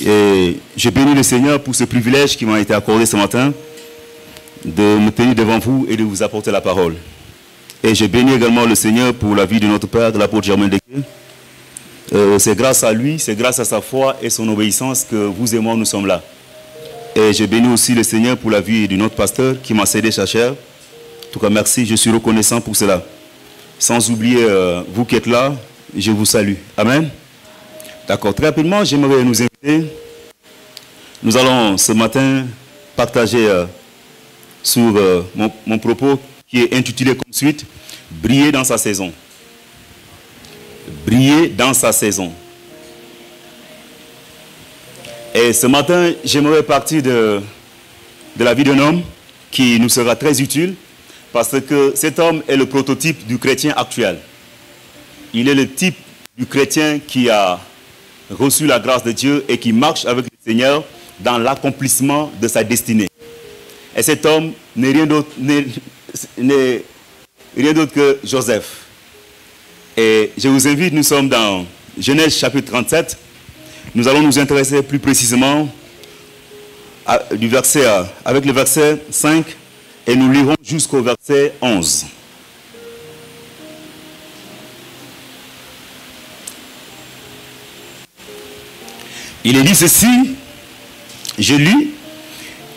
Et je bénis le Seigneur pour ce privilège qui m'a été accordé ce matin de me tenir devant vous et de vous apporter la parole. Et je bénis également le Seigneur pour la vie de notre Père, de l'apôtre Germain Desquet. C'est grâce à lui, c'est grâce à sa foi et son obéissance que vous et moi nous sommes là. Et je bénis aussi le Seigneur pour la vie de notre pasteur qui m'a cédé sa chair. En tout cas, merci, je suis reconnaissant pour cela. Sans oublier vous qui êtes là, je vous salue. Amen. D'accord, très rapidement, j'aimerais nous inviter. Nous allons ce matin partager sur mon propos qui est intitulé comme suite « Briller dans sa saison ». Briller dans sa saison. Et ce matin, j'aimerais partir de la vie d'un homme qui nous sera très utile parce que cet homme est le prototype du chrétien actuel. Il est le type du chrétien qui a reçu la grâce de Dieu et qui marche avec le Seigneur dans l'accomplissement de sa destinée. Et cet homme n'est rien d'autre que Joseph. Et je vous invite, nous sommes dans Genèse chapitre 37. Nous allons nous intéresser plus précisément avec le verset 5 et nous lirons jusqu'au verset 11. Il est dit ceci, je lis,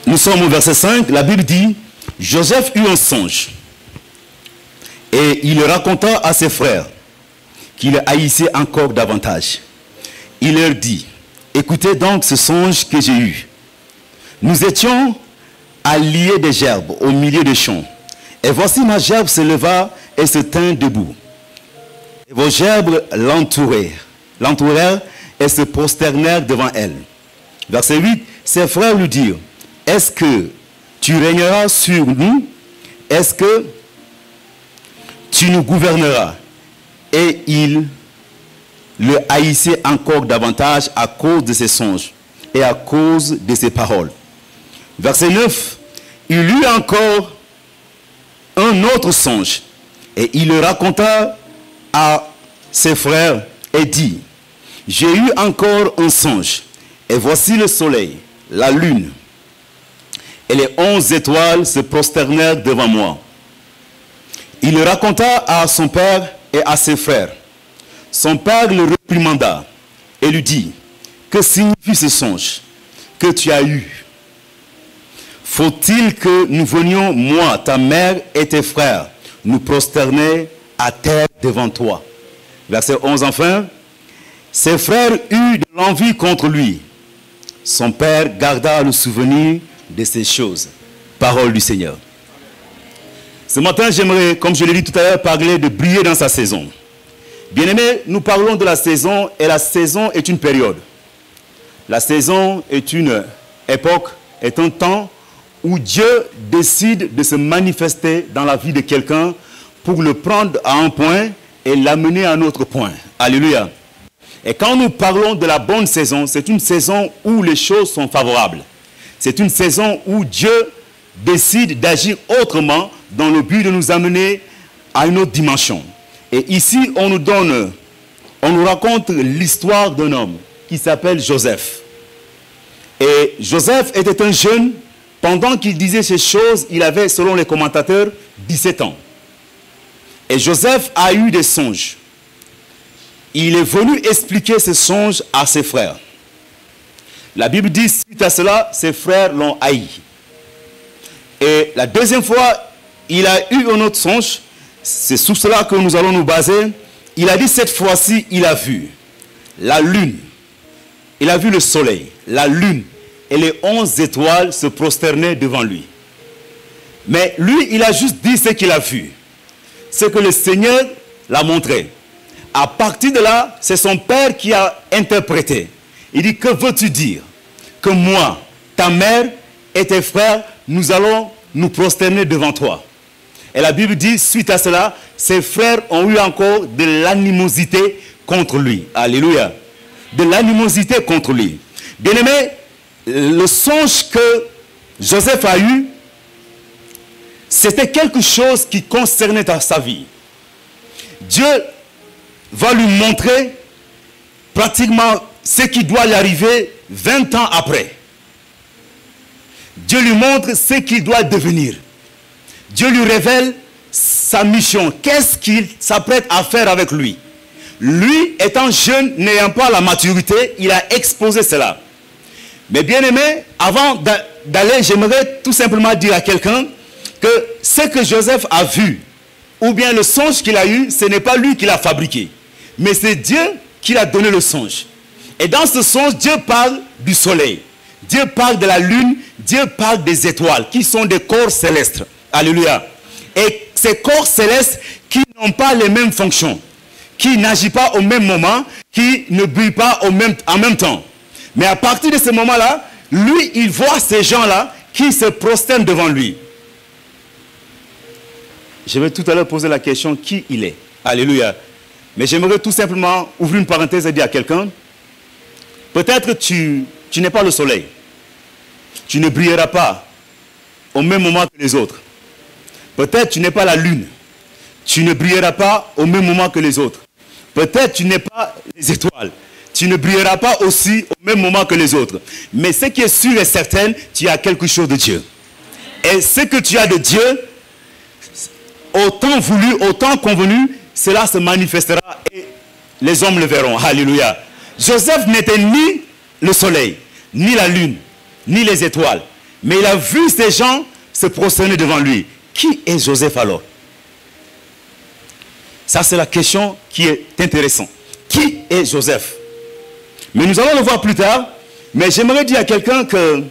nous sommes au verset 5, la Bible dit, Joseph eut un songe et il le raconta à ses frères qui le haïssaient encore davantage. Il leur dit, écoutez donc ce songe que j'ai eu. Nous étions à lier des gerbes au milieu des champs. Et voici ma gerbe se leva et se tint debout. Et vos gerbes l'entourèrent et se prosternèrent devant elle. Verset 8, ses frères lui dirent, est-ce que tu régneras sur nous? Est-ce que tu nous gouverneras? Et il le haïssait encore davantage à cause de ses songes et à cause de ses paroles. Verset 9, il eut encore un autre songe et il le raconta à ses frères et dit, j'ai eu encore un songe et voici le soleil, la lune et les 11 étoiles se prosternèrent devant moi. Il le raconta à son père et à ses frères. Son père le réprimanda et lui dit, que signifie ce songe que tu as eu? Faut-il que nous venions, moi, ta mère et tes frères, nous prosterner à terre devant toi? Verset 11 enfin, ses frères eurent de l'envie contre lui. Son père garda le souvenir de ces choses. Parole du Seigneur. Ce matin, j'aimerais, comme je l'ai dit tout à l'heure, parler de briller dans sa saison. Bien-aimés, nous parlons de la saison et la saison est une période. La saison est une époque, est un temps où Dieu décide de se manifester dans la vie de quelqu'un pour le prendre à un point et l'amener à un autre point. Alléluia. Et quand nous parlons de la bonne saison, c'est une saison où les choses sont favorables. C'est une saison où Dieu décide d'agir autrement dans le but de nous amener à une autre dimension. Et ici, on nous raconte l'histoire d'un homme qui s'appelle Joseph. Et Joseph était un jeune, pendant qu'il disait ces choses, il avait, selon les commentateurs, 17 ans. Et Joseph a eu des songes. Il est venu expliquer ces songes à ses frères. La Bible dit, suite à cela, ses frères l'ont haï. Et la deuxième fois, il a eu un autre songe. C'est sur cela que nous allons nous baser. Il a dit cette fois-ci, il a vu la lune. Il a vu le soleil, la lune et les 11 étoiles se prosterner devant lui. Mais lui, il a juste dit ce qu'il a vu. Ce que le Seigneur l'a montré. À partir de là, c'est son père qui a interprété. Il dit, que veux-tu dire? Que moi, ta mère et tes frères, nous allons nous prosterner devant toi. Et la Bible dit, suite à cela, ses frères ont eu encore de l'animosité contre lui. Alléluia. De l'animosité contre lui. Bien-aimé, le songe que Joseph a eu, c'était quelque chose qui concernait sa vie. Dieu va lui montrer pratiquement ce qui doit lui arriver 20 ans après. Dieu lui montre ce qu'il doit devenir. Dieu lui révèle sa mission. Qu'est-ce qu'il s'apprête à faire avec lui? Lui, étant jeune, n'ayant pas la maturité, il a exposé cela. Mais bien aimé, avant d'aller, j'aimerais tout simplement dire à quelqu'un que ce que Joseph a vu, ou bien le songe qu'il a eu, ce n'est pas lui qui l'a fabriqué, mais c'est Dieu qui l'a donné le songe. Et dans ce songe, Dieu parle du soleil, Dieu parle de la lune, Dieu parle des étoiles, qui sont des corps célestes. Alléluia. Et ces corps célestes qui n'ont pas les mêmes fonctions, qui n'agissent pas au même moment, qui ne brillent pas en même temps. Mais à partir de ce moment-là, lui, il voit ces gens-là qui se prosternent devant lui. Je vais tout à l'heure poser la question qui il est. Alléluia. Mais j'aimerais tout simplement ouvrir une parenthèse et dire à quelqu'un, peut-être tu n'es pas le soleil. Tu ne brilleras pas au même moment que les autres. Peut-être tu n'es pas la lune. Tu ne brilleras pas au même moment que les autres. Peut-être tu n'es pas les étoiles. Tu ne brilleras pas aussi au même moment que les autres. Mais ce qui est sûr et certain, tu as quelque chose de Dieu. Et ce que tu as de Dieu, au temps voulu, au temps convenu, cela se manifestera et les hommes le verront. Alléluia. Joseph n'était ni le soleil, ni la lune, ni les étoiles. Mais il a vu ces gens se prosterner devant lui. Qui est Joseph alors? Ça, c'est la question qui est intéressante. Qui est Joseph? Mais nous allons le voir plus tard. Mais j'aimerais dire à quelqu'un que,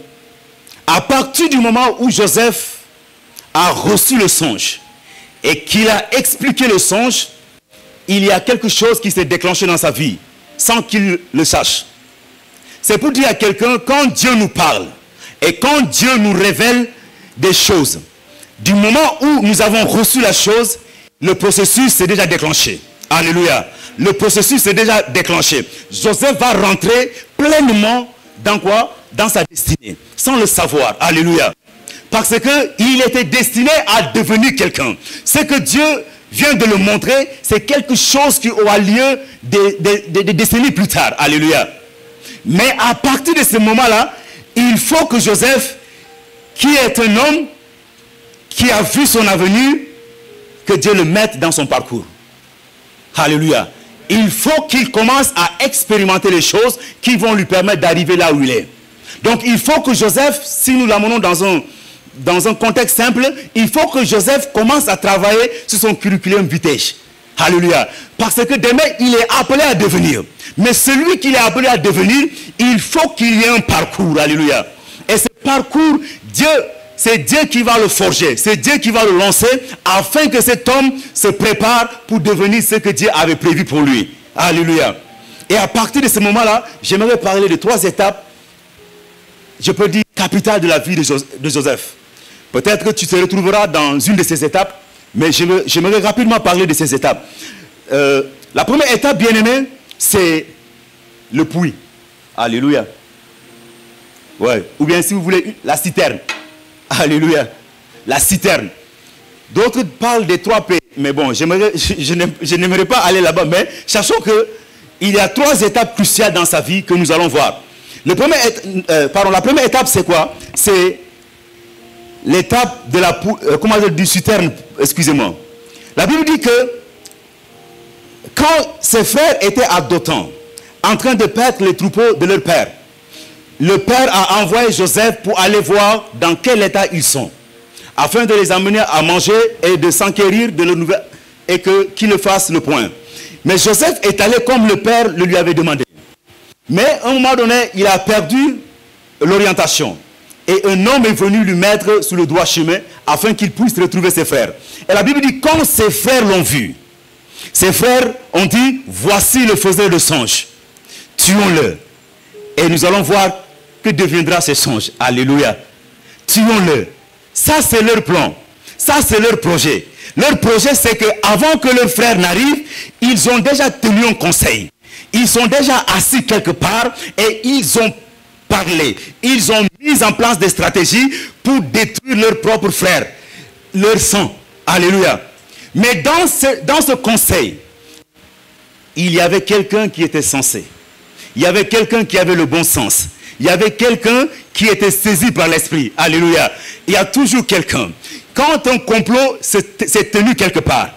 à partir du moment où Joseph a reçu le songe et qu'il a expliqué le songe, il y a quelque chose qui s'est déclenché dans sa vie sans qu'il le sache. C'est pour dire à quelqu'un, quand Dieu nous parle et quand Dieu nous révèle des choses, du moment où nous avons reçu la chose, le processus s'est déjà déclenché. Alléluia. Le processus s'est déjà déclenché. Joseph va rentrer pleinement dans quoi? Dans sa destinée, sans le savoir. Alléluia. Parce qu'il était destiné à devenir quelqu'un. Ce que Dieu vient de le montrer, c'est quelque chose qui aura lieu des décennies plus tard. Alléluia. Mais à partir de ce moment-là, il faut que Joseph, qui est un homme qui a vu son avenir, que Dieu le mette dans son parcours. Alléluia. Il faut qu'il commence à expérimenter les choses qui vont lui permettre d'arriver là où il est. Donc il faut que Joseph, si nous l'amenons dans un contexte simple, il faut que Joseph commence à travailler sur son curriculum vitae. Alléluia. Parce que demain, il est appelé à devenir. Mais celui qu'il est appelé à devenir, il faut qu'il y ait un parcours. Alléluia. Et ce parcours, c'est Dieu qui va le forger. C'est Dieu qui va le lancer afin que cet homme se prépare pour devenir ce que Dieu avait prévu pour lui. Alléluia. Et à partir de ce moment-là, j'aimerais parler de 3 étapes, je peux dire capitales de la vie de Joseph. Peut-être que tu te retrouveras dans une de ces étapes, mais j'aimerais rapidement parler de ces étapes. La première étape, bien aimé, c'est le puits. Alléluia. Ouais. Ou bien si vous voulez, la citerne. Alléluia. La citerne. D'autres parlent des 3 P. Mais bon, je n'aimerais pas aller là-bas. Mais sachons qu'il y a 3 étapes cruciales dans sa vie que nous allons voir. La première étape, c'est quoi? C'est l'étape de la du citerne. Excusez-moi. La Bible dit que quand ses frères étaient à Dothan, en train de perdre les troupeaux de leur père, le père a envoyé Joseph pour aller voir dans quel état ils sont, afin de les amener à manger et de s'enquérir de leur nouvelle, et qu'ils le fassent le point. Mais Joseph est allé comme le père le lui avait demandé. Mais à un moment donné, il a perdu l'orientation. Et un homme est venu lui mettre sur le droit chemin afin qu'il puisse retrouver ses frères. Et la Bible dit, quand ses frères l'ont vu, ses frères ont dit, voici le faiseur de songes. Tuons-le. Et nous allons voir que deviendra ce songe. Alléluia. Tuons-le. Ça, c'est leur plan. Ça, c'est leur projet. Leur projet, c'est qu'avant que leurs frères n'arrivent, ils ont déjà tenu un conseil. Ils sont déjà assis quelque part et ils ont parlé. Ils ont mis en place des stratégies pour détruire leurs propres frères, leur sang. Alléluia. Mais dans ce conseil, il y avait quelqu'un qui était censé. il y avait quelqu'un qui avait le bon sens. Il y avait quelqu'un qui était saisi par l'esprit. Alléluia. Il y a toujours quelqu'un. Quand un complot s'est tenu quelque part,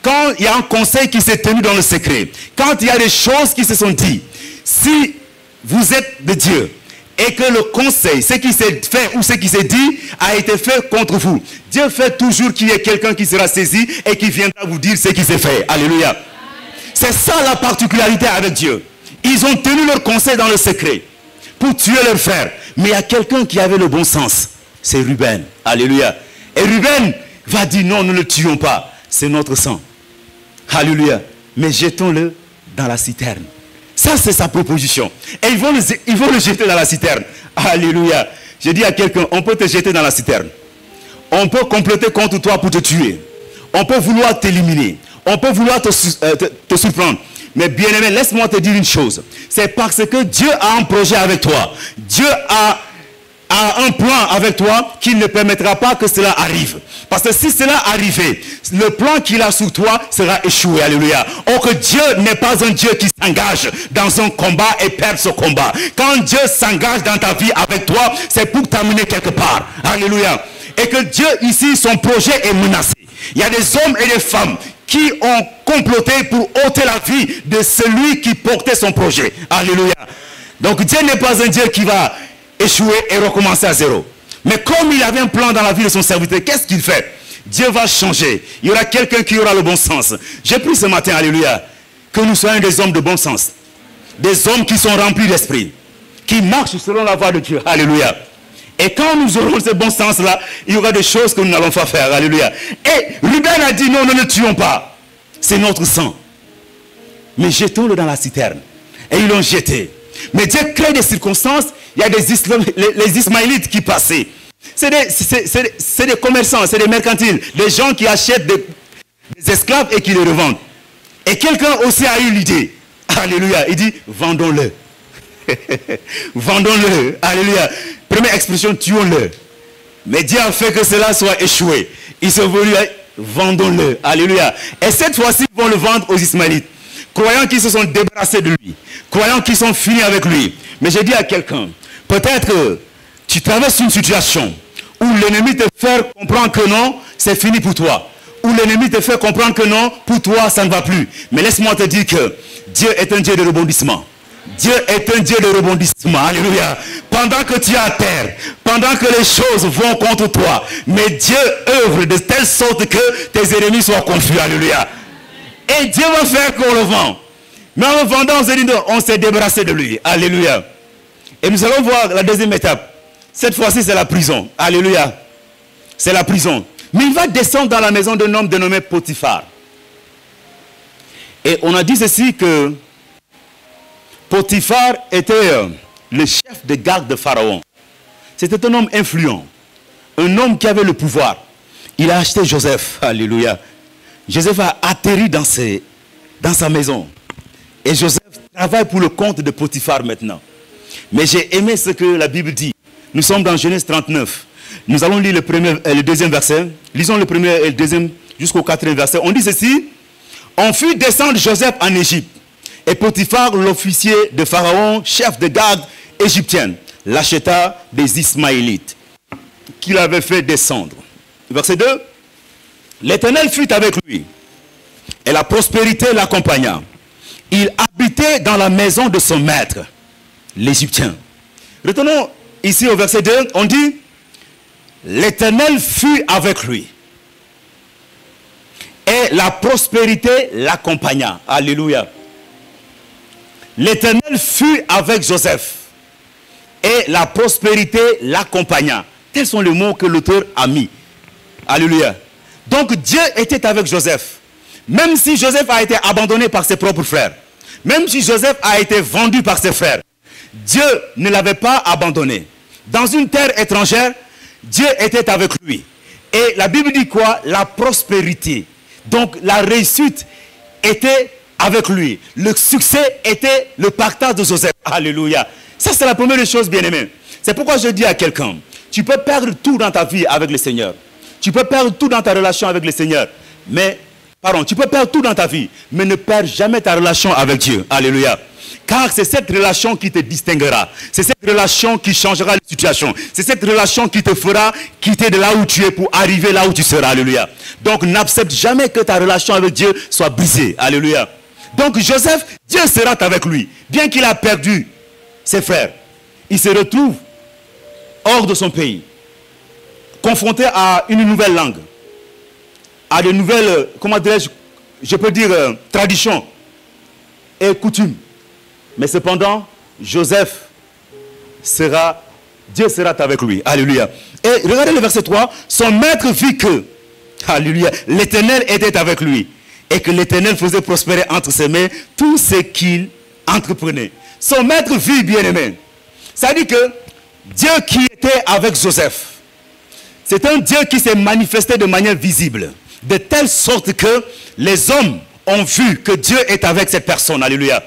quand il y a un conseil qui s'est tenu dans le secret, quand il y a des choses qui se sont dites, si vous êtes de Dieu et que le conseil, ce qui s'est fait ou ce qui s'est dit a été fait contre vous, Dieu fait toujours qu'il y ait quelqu'un qui sera saisi et qui viendra vous dire ce qui s'est fait. Alléluia. C'est ça la particularité avec Dieu. Ils ont tenu leur conseil dans le secret pour tuer leur frère. Mais il y a quelqu'un qui avait le bon sens. C'est Ruben. Alléluia. Et Ruben va dire non, ne le tuons pas. C'est notre sang. Alléluia. Mais jetons-le dans la citerne. Ça, c'est sa proposition. Et ils vont le jeter dans la citerne. Alléluia. Je dis à quelqu'un, on peut te jeter dans la citerne. On peut comploter contre toi pour te tuer. On peut vouloir t'éliminer. On peut vouloir te surprendre. Mais bien aimé, laisse-moi te dire une chose. C'est parce que Dieu a un projet avec toi. Dieu a un plan avec toi qui ne permettra pas que cela arrive. Parce que si cela arrivait, le plan qu'il a sur toi sera échoué. Alléluia. Or que Dieu n'est pas un Dieu qui s'engage dans un combat et perd ce combat. Quand Dieu s'engage dans ta vie avec toi, c'est pour t'amener quelque part. Alléluia. Et que Dieu ici, son projet est menacé. Il y a des hommes et des femmes qui ont comploté pour ôter la vie de celui qui portait son projet. Alléluia. Donc Dieu n'est pas un Dieu qui va échouer et recommencer à zéro. Mais comme il avait un plan dans la vie de son serviteur, qu'est-ce qu'il fait? Dieu va changer. Il y aura quelqu'un qui aura le bon sens. J'ai pris ce matin, alléluia, que nous soyons des hommes de bon sens. Des hommes qui sont remplis d'esprit. Qui marchent selon la voie de Dieu. Alléluia. Et quand nous aurons ce bon sens-là, il y aura des choses que nous n'allons pas faire. Alléluia. Et Ruben a dit non, ne le tuons pas. C'est notre sang. Mais jetons-le dans la citerne. Et ils l'ont jeté. Mais Dieu crée des circonstances. Il y a les Ismaélites qui passaient. C'est des commerçants, c'est des mercantiles. Des gens qui achètent des esclaves et qui les revendent. Et quelqu'un aussi a eu l'idée. Alléluia. Il dit, vendons-le. Vendons-le. Alléluia. Première expression, tuons-le. Mais Dieu a fait que cela soit échoué. Ils sont venus, vendons-le. Alléluia. Et cette fois-ci, ils vont le vendre aux Ismaélites. Croyant qu'ils se sont débarrassés de lui. Croyant qu'ils sont finis avec lui. Mais j'ai dit à quelqu'un, peut-être que tu traverses une situation où l'ennemi te fait comprendre que non, c'est fini pour toi. Où l'ennemi te fait comprendre que non, pour toi, ça ne va plus. Mais laisse-moi te dire que Dieu est un Dieu de rebondissement. Dieu est un Dieu de rebondissement. Alléluia. Pendant que tu es à terre, pendant que les choses vont contre toi, mais Dieu œuvre de telle sorte que tes ennemis soient confus. Alléluia. Et Dieu va faire qu'on le vend. Mais en le vendant, on s'est débarrassé de lui. Alléluia. Et nous allons voir la deuxième étape. Cette fois-ci, c'est la prison. Alléluia. C'est la prison. Mais il va descendre dans la maison d'un homme dénommé Potiphar. Et on a dit ceci que Potiphar était le chef de garde de Pharaon. C'était un homme influent. Un homme qui avait le pouvoir. Il a acheté Joseph. Alléluia. Joseph a atterri dans sa maison. Et Joseph travaille pour le compte de Potiphar maintenant. Mais j'ai aimé ce que la Bible dit. Nous sommes dans Genèse 39. Nous allons lire le deuxième verset. Lisons le premier et le deuxième jusqu'au quatrième verset. On dit ceci. On fit descendre Joseph en Égypte. Et Potiphar, l'officier de Pharaon, chef de garde égyptienne, l'acheta des Ismaélites qu'il avait fait descendre. Verset 2. L'Éternel fut avec lui. Et la prospérité l'accompagna. Il habitait dans la maison de son maître, l'Égyptien. Retenons ici au verset 2, on dit, l'Éternel fut avec lui. Et la prospérité l'accompagna. Alléluia. L'Éternel fut avec Joseph. Et la prospérité l'accompagna. Tels sont les mots que l'auteur a mis. Alléluia. Donc Dieu était avec Joseph. Même si Joseph a été abandonné par ses propres frères. Même si Joseph a été vendu par ses frères. Dieu ne l'avait pas abandonné. Dans une terre étrangère, Dieu était avec lui. Et la Bible dit quoi? La prospérité. Donc la réussite était avec lui. Le succès était le partage de Joseph. Alléluia. Ça c'est la première chose, bien-aimée. C'est pourquoi je dis à quelqu'un, tu peux perdre tout dans ta vie avec le Seigneur. Tu peux perdre tout dans ta relation avec le Seigneur. Mais Pardon, tu peux perdre tout dans ta vie, mais ne perds jamais ta relation avec Dieu. Alléluia. Car c'est cette relation qui te distinguera. C'est cette relation qui changera la situation. C'est cette relation qui te fera quitter de là où tu es pour arriver là où tu seras. Alléluia. Donc n'accepte jamais que ta relation avec Dieu soit brisée. Alléluia. Donc Joseph, Dieu sera avec lui. Bien qu'il a perdu ses frères, il se retrouve hors de son pays, confronté à une nouvelle langue, à de nouvelles, comment dirais-je, je peux dire, traditions et coutumes. Mais cependant, Joseph sera, Dieu sera avec lui. Alléluia. Et regardez le verset 3. Son maître vit que, alléluia, l'Éternel était avec lui. Et que l'Éternel faisait prospérer entre ses mains tout ce qu'il entreprenait. Son maître vit, bien-aimé. Ça dit que Dieu qui était avec Joseph, c'est un Dieu qui s'est manifesté de manière visible. De telle sorte que les hommes ont vu que Dieu est avec cette personne. Alléluia.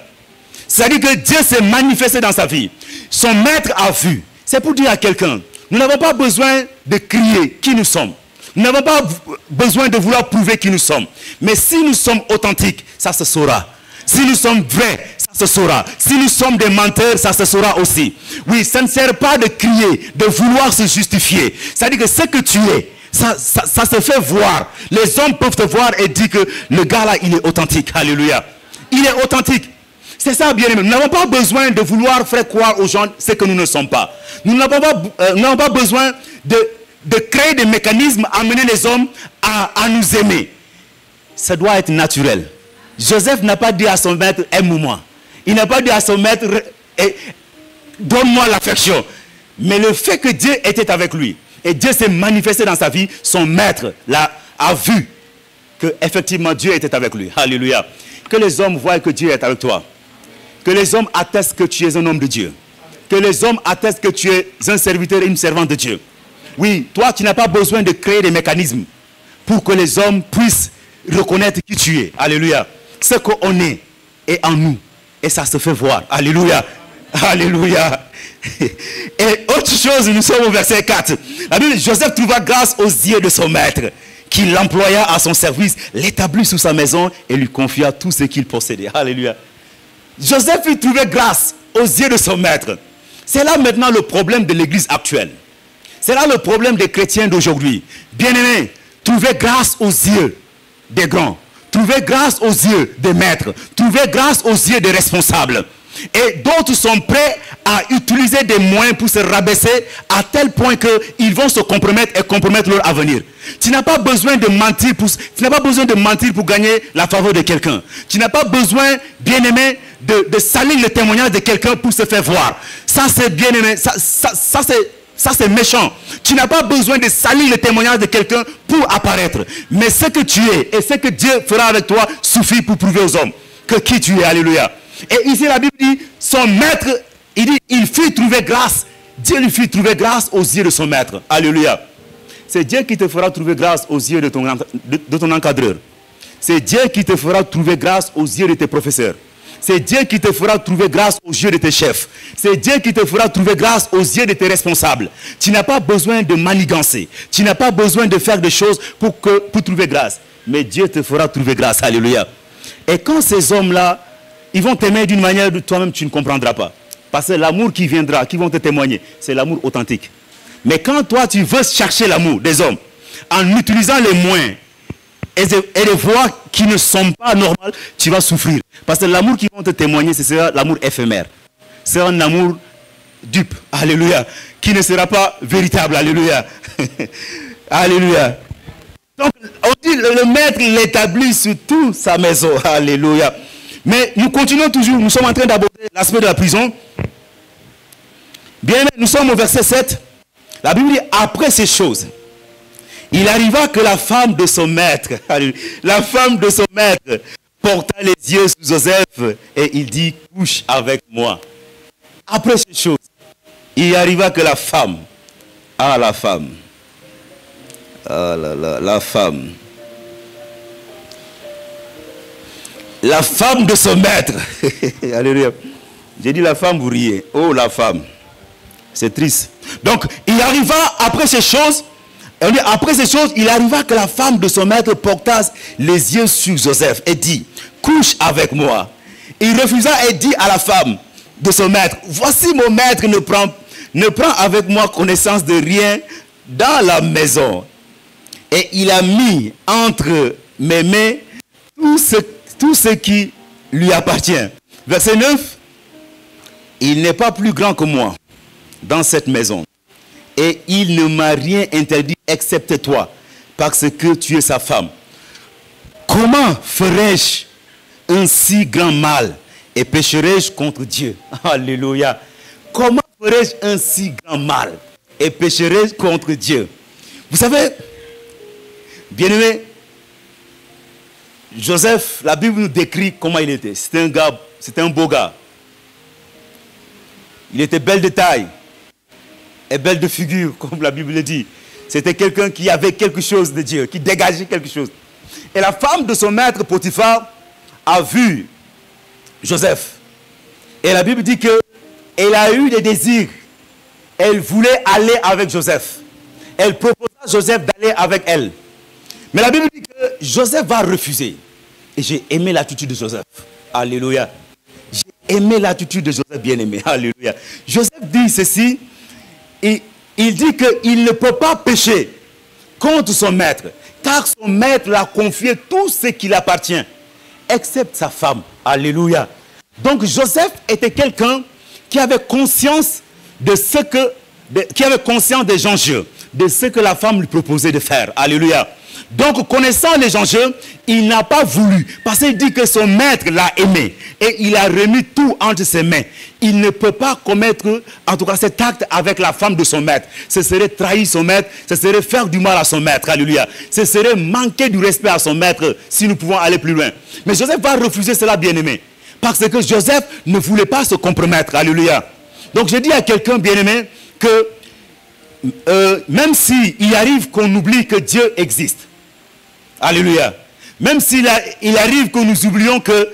C'est-à-dire que Dieu s'est manifesté dans sa vie. Son maître a vu. C'est pour dire à quelqu'un, nous n'avons pas besoin de crier qui nous sommes. Nous n'avons pas besoin de vouloir prouver qui nous sommes. Mais si nous sommes authentiques, ça se saura. Si nous sommes vrais, ça se saura. Si nous sommes des menteurs, ça se saura aussi. Oui, ça ne sert pas de crier, de vouloir se justifier. C'est-à-dire que ce que tu es, ça se fait voir. Les hommes peuvent te voir et dire que le gars là, il est authentique. Alléluia. Il est authentique. C'est ça, bien aimé. Nous n'avons pas besoin de vouloir faire croire aux gens ce que nous ne sommes pas. Nous n'avons pas besoin de créer des mécanismes, amener les hommes à nous aimer. Ça doit être naturel. Joseph n'a pas dit à son maître, aime-moi. Il n'a pas dit à son maître, donne-moi l'affection. Mais le fait que Dieu était avec lui, et Dieu s'est manifesté dans sa vie, son maître a vu que effectivement Dieu était avec lui. Alléluia. Que les hommes voient que Dieu est avec toi. Que les hommes attestent que tu es un homme de Dieu. Que les hommes attestent que tu es un serviteur et une servante de Dieu. Oui, toi, tu n'as pas besoin de créer des mécanismes pour que les hommes puissent reconnaître qui tu es. Alléluia. Ce qu'on est en nous. Et ça se fait voir. Alléluia. Alléluia. Et autre chose, nous sommes au verset 4. La Bible, Joseph trouva grâce aux yeux de son maître, qui l'employa à son service, l'établit sous sa maison et lui confia tout ce qu'il possédait. Alléluia. Joseph lui trouvait grâce aux yeux de son maître. C'est là maintenant le problème de l'église actuelle. C'est là le problème des chrétiens d'aujourd'hui. Bien-aimés, trouvez grâce aux yeux des grands. Trouvez grâce aux yeux des maîtres. Trouvez grâce aux yeux des responsables. Et d'autres sont prêts à utiliser des moyens pour se rabaisser à tel point qu'ils vont se compromettre et compromettre leur avenir. Tu n'as pas besoin de mentir pour gagner la faveur de quelqu'un. Tu n'as pas besoin, bien-aimé, de salir le témoignage de quelqu'un pour se faire voir. Ça c'est bien-aimé, ça c'est méchant. Tu n'as pas besoin de salir le témoignage de quelqu'un pour apparaître. Mais ce que tu es et ce que Dieu fera avec toi suffit pour prouver aux hommes que qui tu es. Alléluia. Et ici la Bible dit, son maître, il dit, il fit trouver grâce. Dieu lui fit trouver grâce aux yeux de son maître. Alléluia. C'est Dieu qui te fera trouver grâce aux yeux de ton encadreur. C'est Dieu qui te fera trouver grâce aux yeux de tes professeurs. C'est Dieu qui te fera trouver grâce aux yeux de tes chefs. C'est Dieu qui te fera trouver grâce aux yeux de tes responsables. Tu n'as pas besoin de manigancer. Tu n'as pas besoin de faire des choses pour trouver grâce. Mais Dieu te fera trouver grâce. Alléluia. Et quand ces hommes-là, ils vont t'aimer d'une manière que toi-même tu ne comprendras pas. Parce que l'amour qui viendra, qui vont te témoigner, c'est l'amour authentique. Mais quand toi tu veux chercher l'amour des hommes, en utilisant les moyens et les voies qui ne sont pas normales, tu vas souffrir. Parce que l'amour qui vont te témoigner, ce sera l'amour éphémère. C'est un amour dupe, alléluia, qui ne sera pas véritable, alléluia. Alléluia. Donc, on dit, le maître l'établit sur toute sa maison, alléluia. Mais nous continuons toujours, nous sommes en train d'aborder l'aspect de la prison. Bien, nous sommes au verset 7. La Bible dit, après ces choses, il arriva que la femme de son maître, la femme de son maître, porta les yeux sur Joseph et il dit, couche avec moi. Après ces choses, il arriva que la femme, la femme, la femme, la femme de son maître. Alléluia. J'ai dit la femme, vous riez. Oh, la femme. C'est triste. Donc, il arriva après ces choses Et on dit, après ces choses, il arriva que la femme de son maître porta les yeux sur Joseph et dit, couche avec moi. Il refusa et dit à la femme de son maître, voici mon maître ne prend avec moi connaissance de rien dans la maison. Et il a mis entre mes mains tout ce qui lui appartient. Verset 9. Il n'est pas plus grand que moi dans cette maison. Et il ne m'a rien interdit excepté toi, parce que tu es sa femme. Comment ferais-je un si grand mal et pécherais-je contre Dieu? Alléluia. Comment ferais-je un si grand mal et pécherais-je contre Dieu? Vous savez, bien-aimé, Joseph, la Bible nous décrit comment il était. C'était un beau gars. Il était belle de taille et belle de figure, comme la Bible le dit. C'était quelqu'un qui avait quelque chose de Dieu, qui dégageait quelque chose. Et la femme de son maître Potiphar a vu Joseph. Et la Bible dit qu'elle a eu des désirs. Elle voulait aller avec Joseph. Elle proposa à Joseph d'aller avec elle. Mais la Bible dit que Joseph va refuser. Et j'ai aimé l'attitude de Joseph. Alléluia. J'ai aimé l'attitude de Joseph, bien-aimé. Alléluia. Joseph dit ceci. Et il dit qu'il ne peut pas pécher contre son maître. Car son maître l'a confié tout ce qui lui appartient. Excepte sa femme. Alléluia. Donc Joseph était quelqu'un qui avait conscience de ce que... qui avait conscience des enjeux. De ce que la femme lui proposait de faire. Alléluia. Donc, connaissant les enjeux, il n'a pas voulu. Parce qu'il dit que son maître l'a aimé. Et il a remis tout entre ses mains. Il ne peut pas commettre, en tout cas, cet acte avec la femme de son maître. Ce serait trahir son maître. Ce serait faire du mal à son maître. Alléluia. Ce serait manquer du respect à son maître si nous pouvons aller plus loin. Mais Joseph va refuser cela, bien-aimé. Parce que Joseph ne voulait pas se compromettre. Alléluia. Donc, je dis à quelqu'un, bien-aimé, que même s'il arrive qu'on oublie que Dieu existe. Alléluia. Même s'il arrive que nous oublions que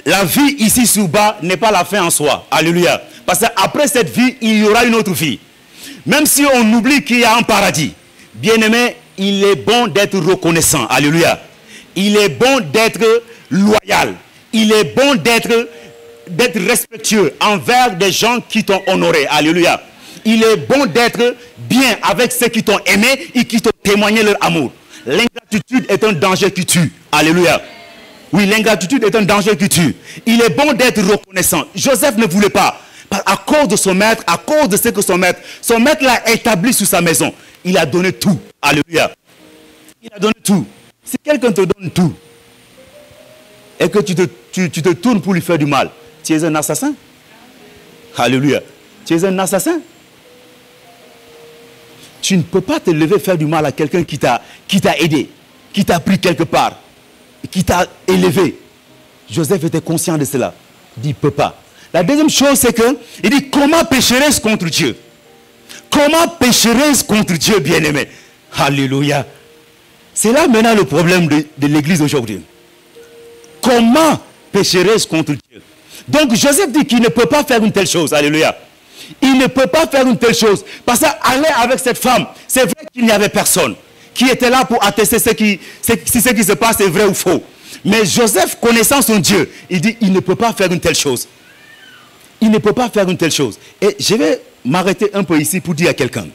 la vie ici sous bas n'est pas la fin en soi. Alléluia. Parce qu'après cette vie, il y aura une autre vie. Même si on oublie qu'il y a un paradis. Bien-aimé, il est bon d'être reconnaissant. Alléluia. Il est bon d'être loyal. Il est bon d'être respectueux envers des gens qui t'ont honoré. Alléluia. Il est bon d'être bien avec ceux qui t'ont aimé et qui t'ont témoigné leur amour. L'ingratitude est un danger qui tue. Alléluia. Oui, l'ingratitude est un danger qui tue. Il est bon d'être reconnaissant. Joseph ne voulait pas. À cause de son maître, à cause de ce que son maître l'a établi sur sa maison. Il a donné tout. Alléluia. Il a donné tout. Si quelqu'un te donne tout et que tu te tournes pour lui faire du mal, tu es un assassin. Alléluia. Tu es un assassin. Tu ne peux pas te lever faire du mal à quelqu'un qui t'a aidé, qui t'a pris quelque part, qui t'a élevé. Joseph était conscient de cela. Il dit, il ne peut pas. La deuxième chose, c'est que, il dit, comment pécherais-je contre Dieu? Comment pécherais-je contre Dieu, bien-aimé? Alléluia. C'est là maintenant le problème de l'église aujourd'hui. Comment pécherais-je contre Dieu? Donc Joseph dit qu'il ne peut pas faire une telle chose. Alléluia. Il ne peut pas faire une telle chose. Parce qu'aller avec cette femme, c'est vrai qu'il n'y avait personne qui était là pour attester si ce qui se passe est vrai ou faux. Mais Joseph, connaissant son Dieu, il dit il ne peut pas faire une telle chose. Il ne peut pas faire une telle chose. Et je vais m'arrêter un peu ici pour dire à quelqu'un.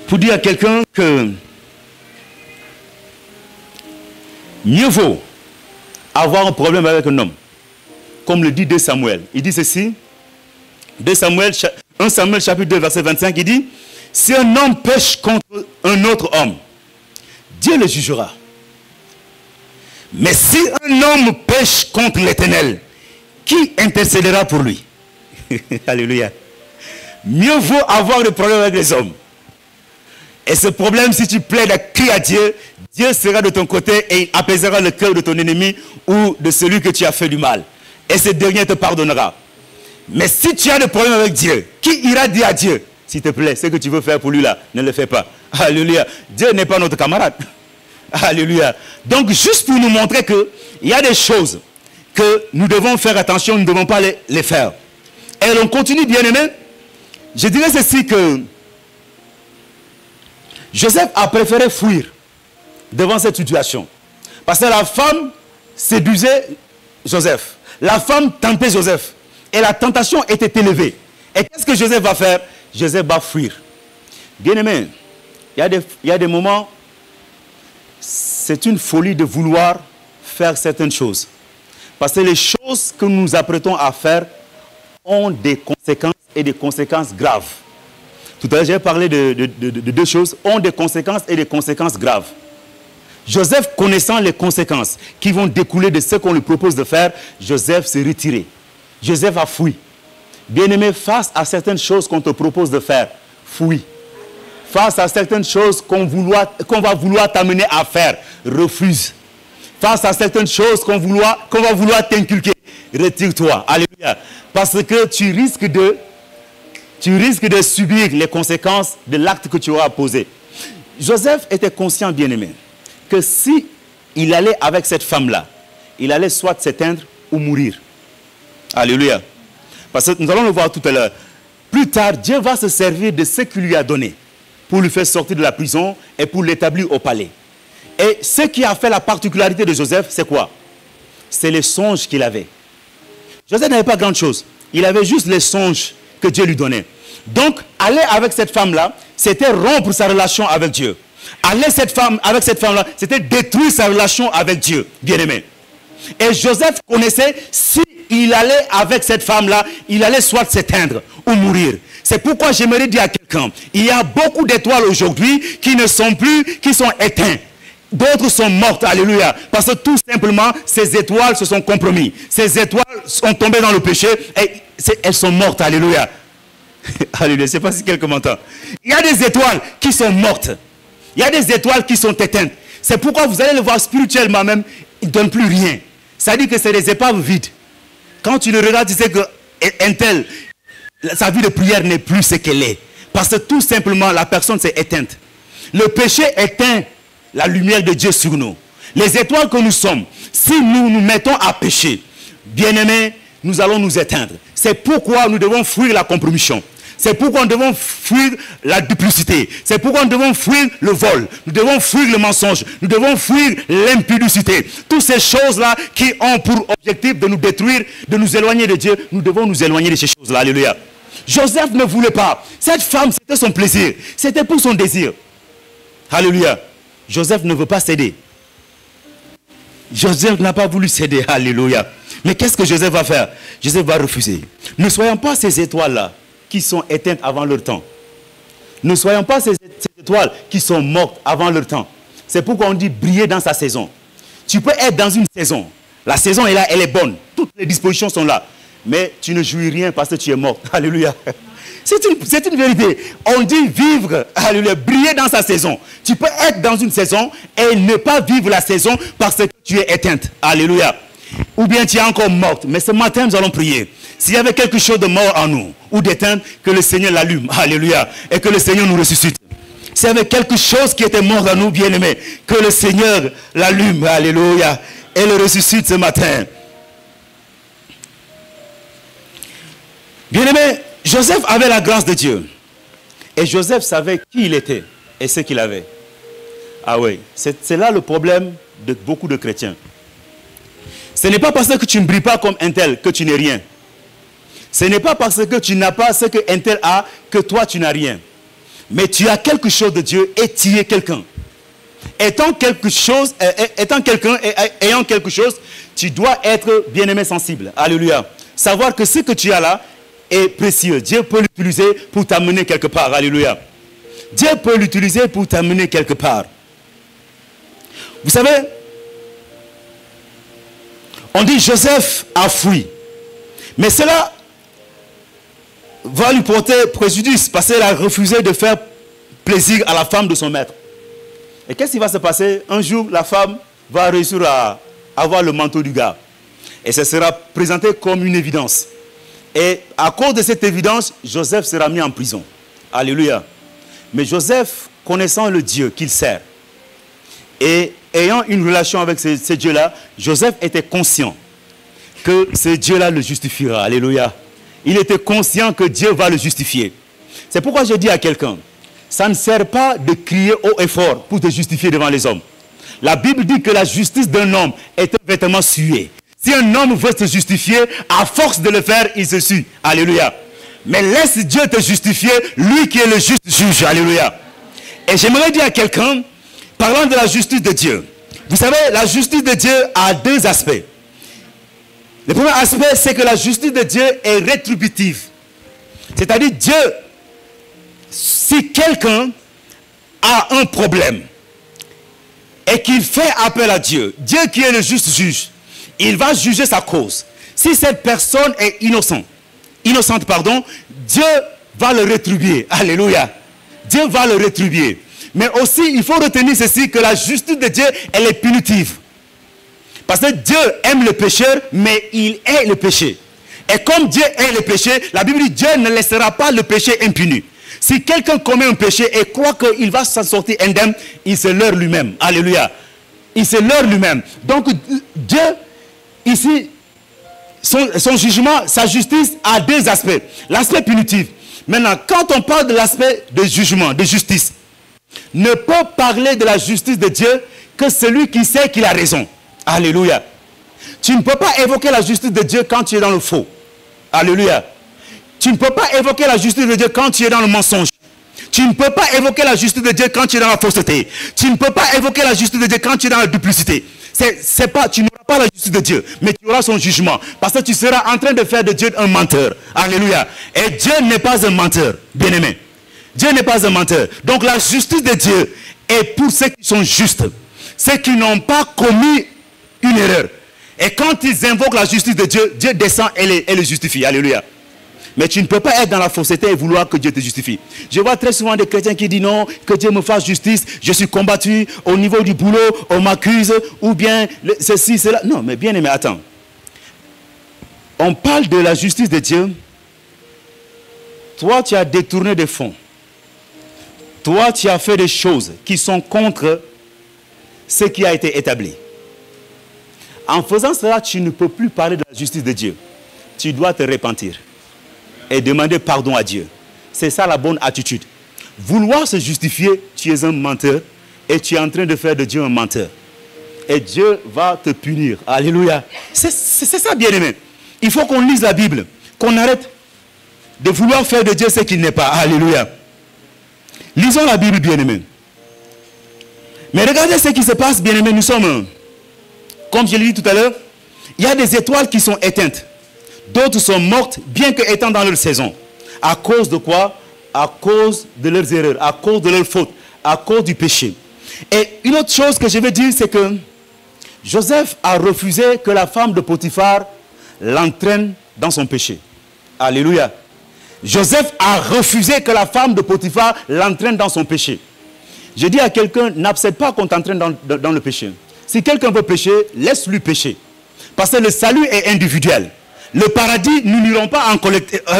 Pour dire à quelqu'un que mieux vaut avoir un problème avec un homme. Comme le dit 2 Samuel. Il dit ceci. 1 Samuel chapitre 2 verset 25. Il dit, si un homme pêche contre un autre homme, Dieu le jugera. Mais si un homme pêche contre l'Éternel, qui intercédera pour lui? Alléluia. Mieux vaut avoir des problèmes avec les hommes. Et ce problème, si tu plaides à crier à Dieu, Dieu sera de ton côté et il apaisera le cœur de ton ennemi ou de celui que tu as fait du mal. Et ce dernier te pardonnera. Mais si tu as des problèmes avec Dieu, qui ira dire à Dieu, s'il te plaît, ce que tu veux faire pour lui là, ne le fais pas. Alléluia. Dieu n'est pas notre camarade. Alléluia. Donc juste pour nous montrer qu'il y a des choses que nous devons faire attention, nous ne devons pas les faire. Et on continue, bien aimé. Je dirais ceci que Joseph a préféré fuir devant cette situation. Parce que la femme séduisait Joseph. La femme tentait Joseph. Et la tentation était élevée. Et qu'est-ce que Joseph va faire? Joseph va fuir. Bien-aimé, il y a des moments, c'est une folie de vouloir faire certaines choses. Parce que les choses que nous nous apprêtons à faire ont des conséquences et des conséquences graves. Tout à l'heure, j'ai parlé de deux choses, ont des conséquences et des conséquences graves. Joseph, connaissant les conséquences qui vont découler de ce qu'on lui propose de faire, Joseph s'est retiré. Joseph a fui. Bien-aimé, face à certaines choses qu'on te propose de faire, fuis. Face à certaines choses qu'on va vouloir t'amener à faire, refuse. Face à certaines choses qu'on va vouloir t'inculquer, retire-toi. Alléluia. Parce que tu risques de subir les conséquences de l'acte que tu auras posé. Joseph était conscient, bien-aimé, que si il allait avec cette femme-là, il allait soit s'éteindre ou mourir. Alléluia. Parce que nous allons le voir tout à l'heure. Plus tard, Dieu va se servir de ce qu'il lui a donné pour lui faire sortir de la prison et pour l'établir au palais. Et ce qui a fait la particularité de Joseph, c'est quoi? C'est les songes qu'il avait. Joseph n'avait pas grand chose. Il avait juste les songes que Dieu lui donnait. Donc, aller avec cette femme-là, c'était rompre sa relation avec Dieu. Aller avec cette femme-là, c'était détruire sa relation avec Dieu, bien-aimé. Et Joseph connaissait, s'il allait avec cette femme-là, il allait soit s'éteindre ou mourir. C'est pourquoi j'aimerais dire à quelqu'un, il y a beaucoup d'étoiles aujourd'hui qui ne sont plus, qui sont éteintes. D'autres sont mortes, alléluia. Parce que tout simplement, ces étoiles se sont compromis. Ces étoiles sont tombées dans le péché et elles sont mortes, alléluia. Alléluia, je ne sais pas si quelqu'un m'entend. Il y a des étoiles qui sont mortes. Il y a des étoiles qui sont éteintes. C'est pourquoi vous allez le voir spirituellement même, il ne donne plus rien. Ça dit que c'est des épaves vides. Quand tu le regardes, tu sais qu'un tel, sa vie de prière n'est plus ce qu'elle est. Parce que tout simplement, la personne s'est éteinte. Le péché éteint la lumière de Dieu sur nous. Les étoiles que nous sommes, si nous nous mettons à pécher, bien-aimés, nous allons nous éteindre. C'est pourquoi nous devons fuir la compromission. C'est pourquoi nous devons fuir la duplicité. C'est pourquoi nous devons fuir le vol. Nous devons fuir le mensonge. Nous devons fuir l'impudicité. Toutes ces choses-là qui ont pour objectif de nous détruire, de nous éloigner de Dieu, nous devons nous éloigner de ces choses-là. Alléluia. Joseph ne voulait pas. Cette femme, c'était son plaisir. C'était pour son désir. Alléluia. Joseph ne veut pas céder. Joseph n'a pas voulu céder. Alléluia. Mais qu'est-ce que Joseph va faire? Joseph va refuser. Ne soyons pas ces étoiles-là qui sont éteintes avant leur temps. Ne soyons pas ces étoiles qui sont mortes avant leur temps. C'est pourquoi on dit briller dans sa saison. Tu peux être dans une saison. La saison est là, elle est bonne. Toutes les dispositions sont là. Mais tu ne jouis rien parce que tu es mort. Alléluia. C'est une vérité. On dit vivre, alléluia, briller dans sa saison. Tu peux être dans une saison et ne pas vivre la saison parce que tu es éteinte. Alléluia. Ou bien tu es encore morte. Mais ce matin, nous allons prier. S'il y avait quelque chose de mort en nous, ou d'éteinte, que le Seigneur l'allume. Alléluia. Et que le Seigneur nous ressuscite. S'il y avait quelque chose qui était mort en nous, bien-aimés, que le Seigneur l'allume. Alléluia. Et le ressuscite ce matin. Bien-aimés, Joseph avait la grâce de Dieu. Et Joseph savait qui il était et ce qu'il avait. Ah oui, c'est là le problème de beaucoup de chrétiens. Ce n'est pas parce que tu ne brilles pas comme un tel que tu n'es rien. Ce n'est pas parce que tu n'as pas ce qu'un tel a que toi tu n'as rien. Mais tu as quelque chose de Dieu et tu es quelqu'un. Étant quelqu'un et ayant quelque chose, tu dois être bien-aimé sensible. Alléluia. Savoir que ce que tu as là est précieux. Dieu peut l'utiliser pour t'amener quelque part. Alléluia. Dieu peut l'utiliser pour t'amener quelque part. Vous savez, on dit Joseph a fui. Mais cela va lui porter préjudice parce qu'il a refusé de faire plaisir à la femme de son maître. Et qu'est-ce qui va se passer? Un jour, la femme va réussir à avoir le manteau du gars. Et ça sera présenté comme une évidence. Et à cause de cette évidence, Joseph sera mis en prison. Alléluia. Mais Joseph, connaissant le Dieu qu'il sert, et ayant une relation avec ce Dieu-là, Joseph était conscient que ce Dieu-là le justifiera. Alléluia. Il était conscient que Dieu va le justifier. C'est pourquoi je dis à quelqu'un, ça ne sert pas de crier haut et fort pour te justifier devant les hommes. La Bible dit que la justice d'un homme est un vêtement sué. Si un homme veut se justifier, à force de le faire, il se sue. Alléluia. Mais laisse Dieu te justifier, lui qui est le juste juge. Alléluia. Et j'aimerais dire à quelqu'un, parlant de la justice de Dieu. Vous savez, la justice de Dieu a deux aspects. Le premier aspect, c'est que la justice de Dieu est rétributive. C'est-à-dire, Dieu, si quelqu'un a un problème et qu'il fait appel à Dieu, Dieu qui est le juste juge, il va juger sa cause. Si cette personne est innocente, Dieu va le rétribuer. Alléluia. Dieu va le rétribuer. Mais aussi, il faut retenir ceci, que la justice de Dieu, elle est punitive. Parce que Dieu aime le pécheur, mais il hait le péché. Et comme Dieu hait le péché, la Bible dit, Dieu ne laissera pas le péché impuni. Si quelqu'un commet un péché et croit qu'il va s'en sortir indemne, il se leurre lui-même. Alléluia. Il se leurre lui-même. Donc, Dieu, ici, son jugement, sa justice a deux aspects. L'aspect punitif. Maintenant, quand on parle de l'aspect de jugement, de justice, ne peut parler de la justice de Dieu que celui qui sait qu'il a raison. Alléluia. Tu ne peux pas évoquer la justice de Dieu quand tu es dans le faux. Alléluia. Tu ne peux pas évoquer la justice de Dieu quand tu es dans le mensonge. Tu ne peux pas évoquer la justice de Dieu quand tu es dans la fausseté. Tu ne peux pas évoquer la justice de Dieu quand tu es dans la duplicité. Tu n'auras pas la justice de Dieu, mais tu auras son jugement. Parce que tu seras en train de faire de Dieu un menteur. Alléluia. Et Dieu n'est pas un menteur, bien-aimé. Dieu n'est pas un menteur. Donc la justice de Dieu est pour ceux qui sont justes. Ceux qui n'ont pas commis une erreur. Et quand ils invoquent la justice de Dieu, Dieu descend et les justifie. Alléluia. Mais tu ne peux pas être dans la fausseté et vouloir que Dieu te justifie. Je vois très souvent des chrétiens qui disent non, que Dieu me fasse justice, je suis combattu au niveau du boulot, on m'accuse, ou bien ceci, cela. Non, mais bien aimé, attends. On parle de la justice de Dieu. Toi, tu as détourné des fonds. Toi, tu as fait des choses qui sont contre ce qui a été établi. En faisant cela, tu ne peux plus parler de la justice de Dieu. Tu dois te repentir et demander pardon à Dieu. C'est ça la bonne attitude. Vouloir se justifier, tu es un menteur et tu es en train de faire de Dieu un menteur. Et Dieu va te punir. Alléluia. C'est ça, bien-aimé. Il faut qu'on lise la Bible, qu'on arrête de vouloir faire de Dieu ce qu'il n'est pas. Alléluia. Lisons la Bible, bien-aimé. Mais regardez ce qui se passe, bien-aimé. Nous sommes, comme je l'ai dit tout à l'heure, il y a des étoiles qui sont éteintes. D'autres sont mortes, bien qu'étant dans leur saison. À cause de quoi? À cause de leurs erreurs, à cause de leurs fautes, à cause du péché. Et une autre chose que je veux dire, c'est que Joseph a refusé que la femme de Potiphar l'entraîne dans son péché. Alléluia. Joseph a refusé que la femme de Potiphar l'entraîne dans son péché. Je dis à quelqu'un, n'accepte pas qu'on t'entraîne dans le péché. Si quelqu'un veut pécher, laisse-lui pécher. Parce que le salut est individuel. Le paradis, nous n'irons pas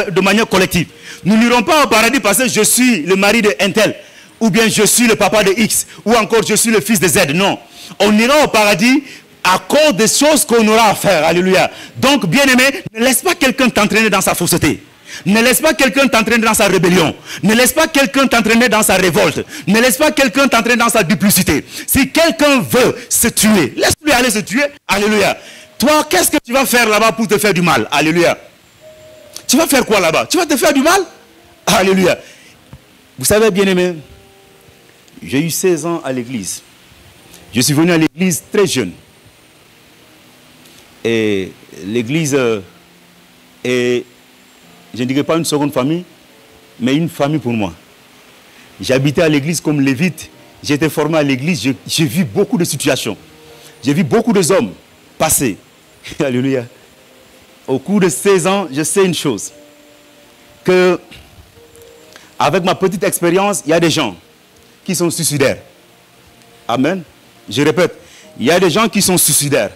de manière collective. Nous n'irons pas au paradis parce que je suis le mari de un tel, ou bien je suis le papa de X, ou encore je suis le fils de Z. Non. On ira au paradis à cause des choses qu'on aura à faire. Alléluia. Donc, bien-aimé, ne laisse pas quelqu'un t'entraîner dans sa fausseté. Ne laisse pas quelqu'un t'entraîner dans sa rébellion. Ne laisse pas quelqu'un t'entraîner dans sa révolte. Ne laisse pas quelqu'un t'entraîner dans sa duplicité. Si quelqu'un veut se tuer, laisse-lui aller se tuer. Alléluia. Toi, qu'est-ce que tu vas faire là-bas pour te faire du mal? Alléluia. Tu vas faire quoi là-bas? Tu vas te faire du mal? Alléluia. Vous savez, bien-aimé, j'ai eu 16 ans à l'église. Je suis venu à l'église très jeune. Et l'église est, je ne dirais pas une seconde famille, mais une famille pour moi. J'habitais à l'église comme lévite. J'étais formé à l'église. J'ai vu beaucoup de situations. J'ai vu beaucoup d'hommes passer. Alléluia. Au cours de 16 ans, je sais une chose. Que, avec ma petite expérience, il y a des gens qui sont suicidaires. Amen. Je répète, il y a des gens qui sont suicidaires,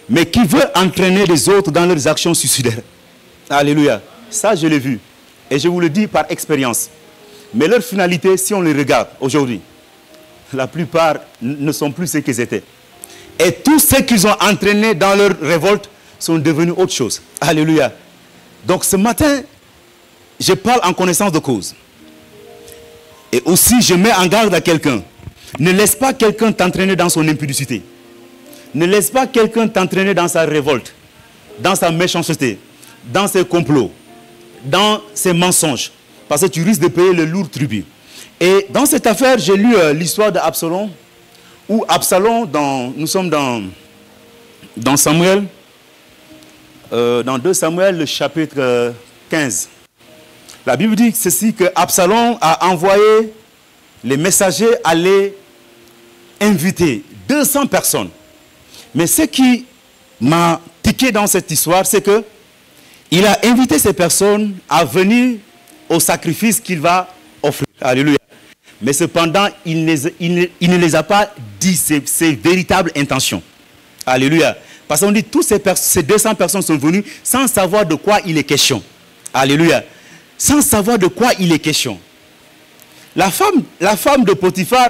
mais qui veulent entraîner les autres dans leurs actions suicidaires. Alléluia. Ça, je l'ai vu. Et je vous le dis par expérience. Mais leur finalité, si on les regarde aujourd'hui, la plupart ne sont plus ce qu'ils étaient. Et tous ceux qu'ils ont entraînés dans leur révolte sont devenus autre chose. Alléluia. Donc ce matin, je parle en connaissance de cause. Et aussi, je mets en garde à quelqu'un. Ne laisse pas quelqu'un t'entraîner dans son impudicité. Ne laisse pas quelqu'un t'entraîner dans sa révolte, dans sa méchanceté, dans ses complots, dans ses mensonges. Parce que tu risques de payer le lourd tribut. Et dans cette affaire, j'ai lu l'histoire d'Absalom, où Absalom, nous sommes dans Samuel, dans 2 Samuel, le chapitre 15. La Bible dit ceci, que Absalom a envoyé les messagers aller inviter 200 personnes. Mais ce qui m'a tiqué dans cette histoire, c'est que il a invité ces personnes à venir au sacrifice qu'il va offrir. Alléluia. Mais cependant, il ne les a pas dit ses véritables intentions. Alléluia. Parce qu'on dit que toutes ces 200 personnes sont venues sans savoir de quoi il est question. Alléluia. Sans savoir de quoi il est question. La femme de Potiphar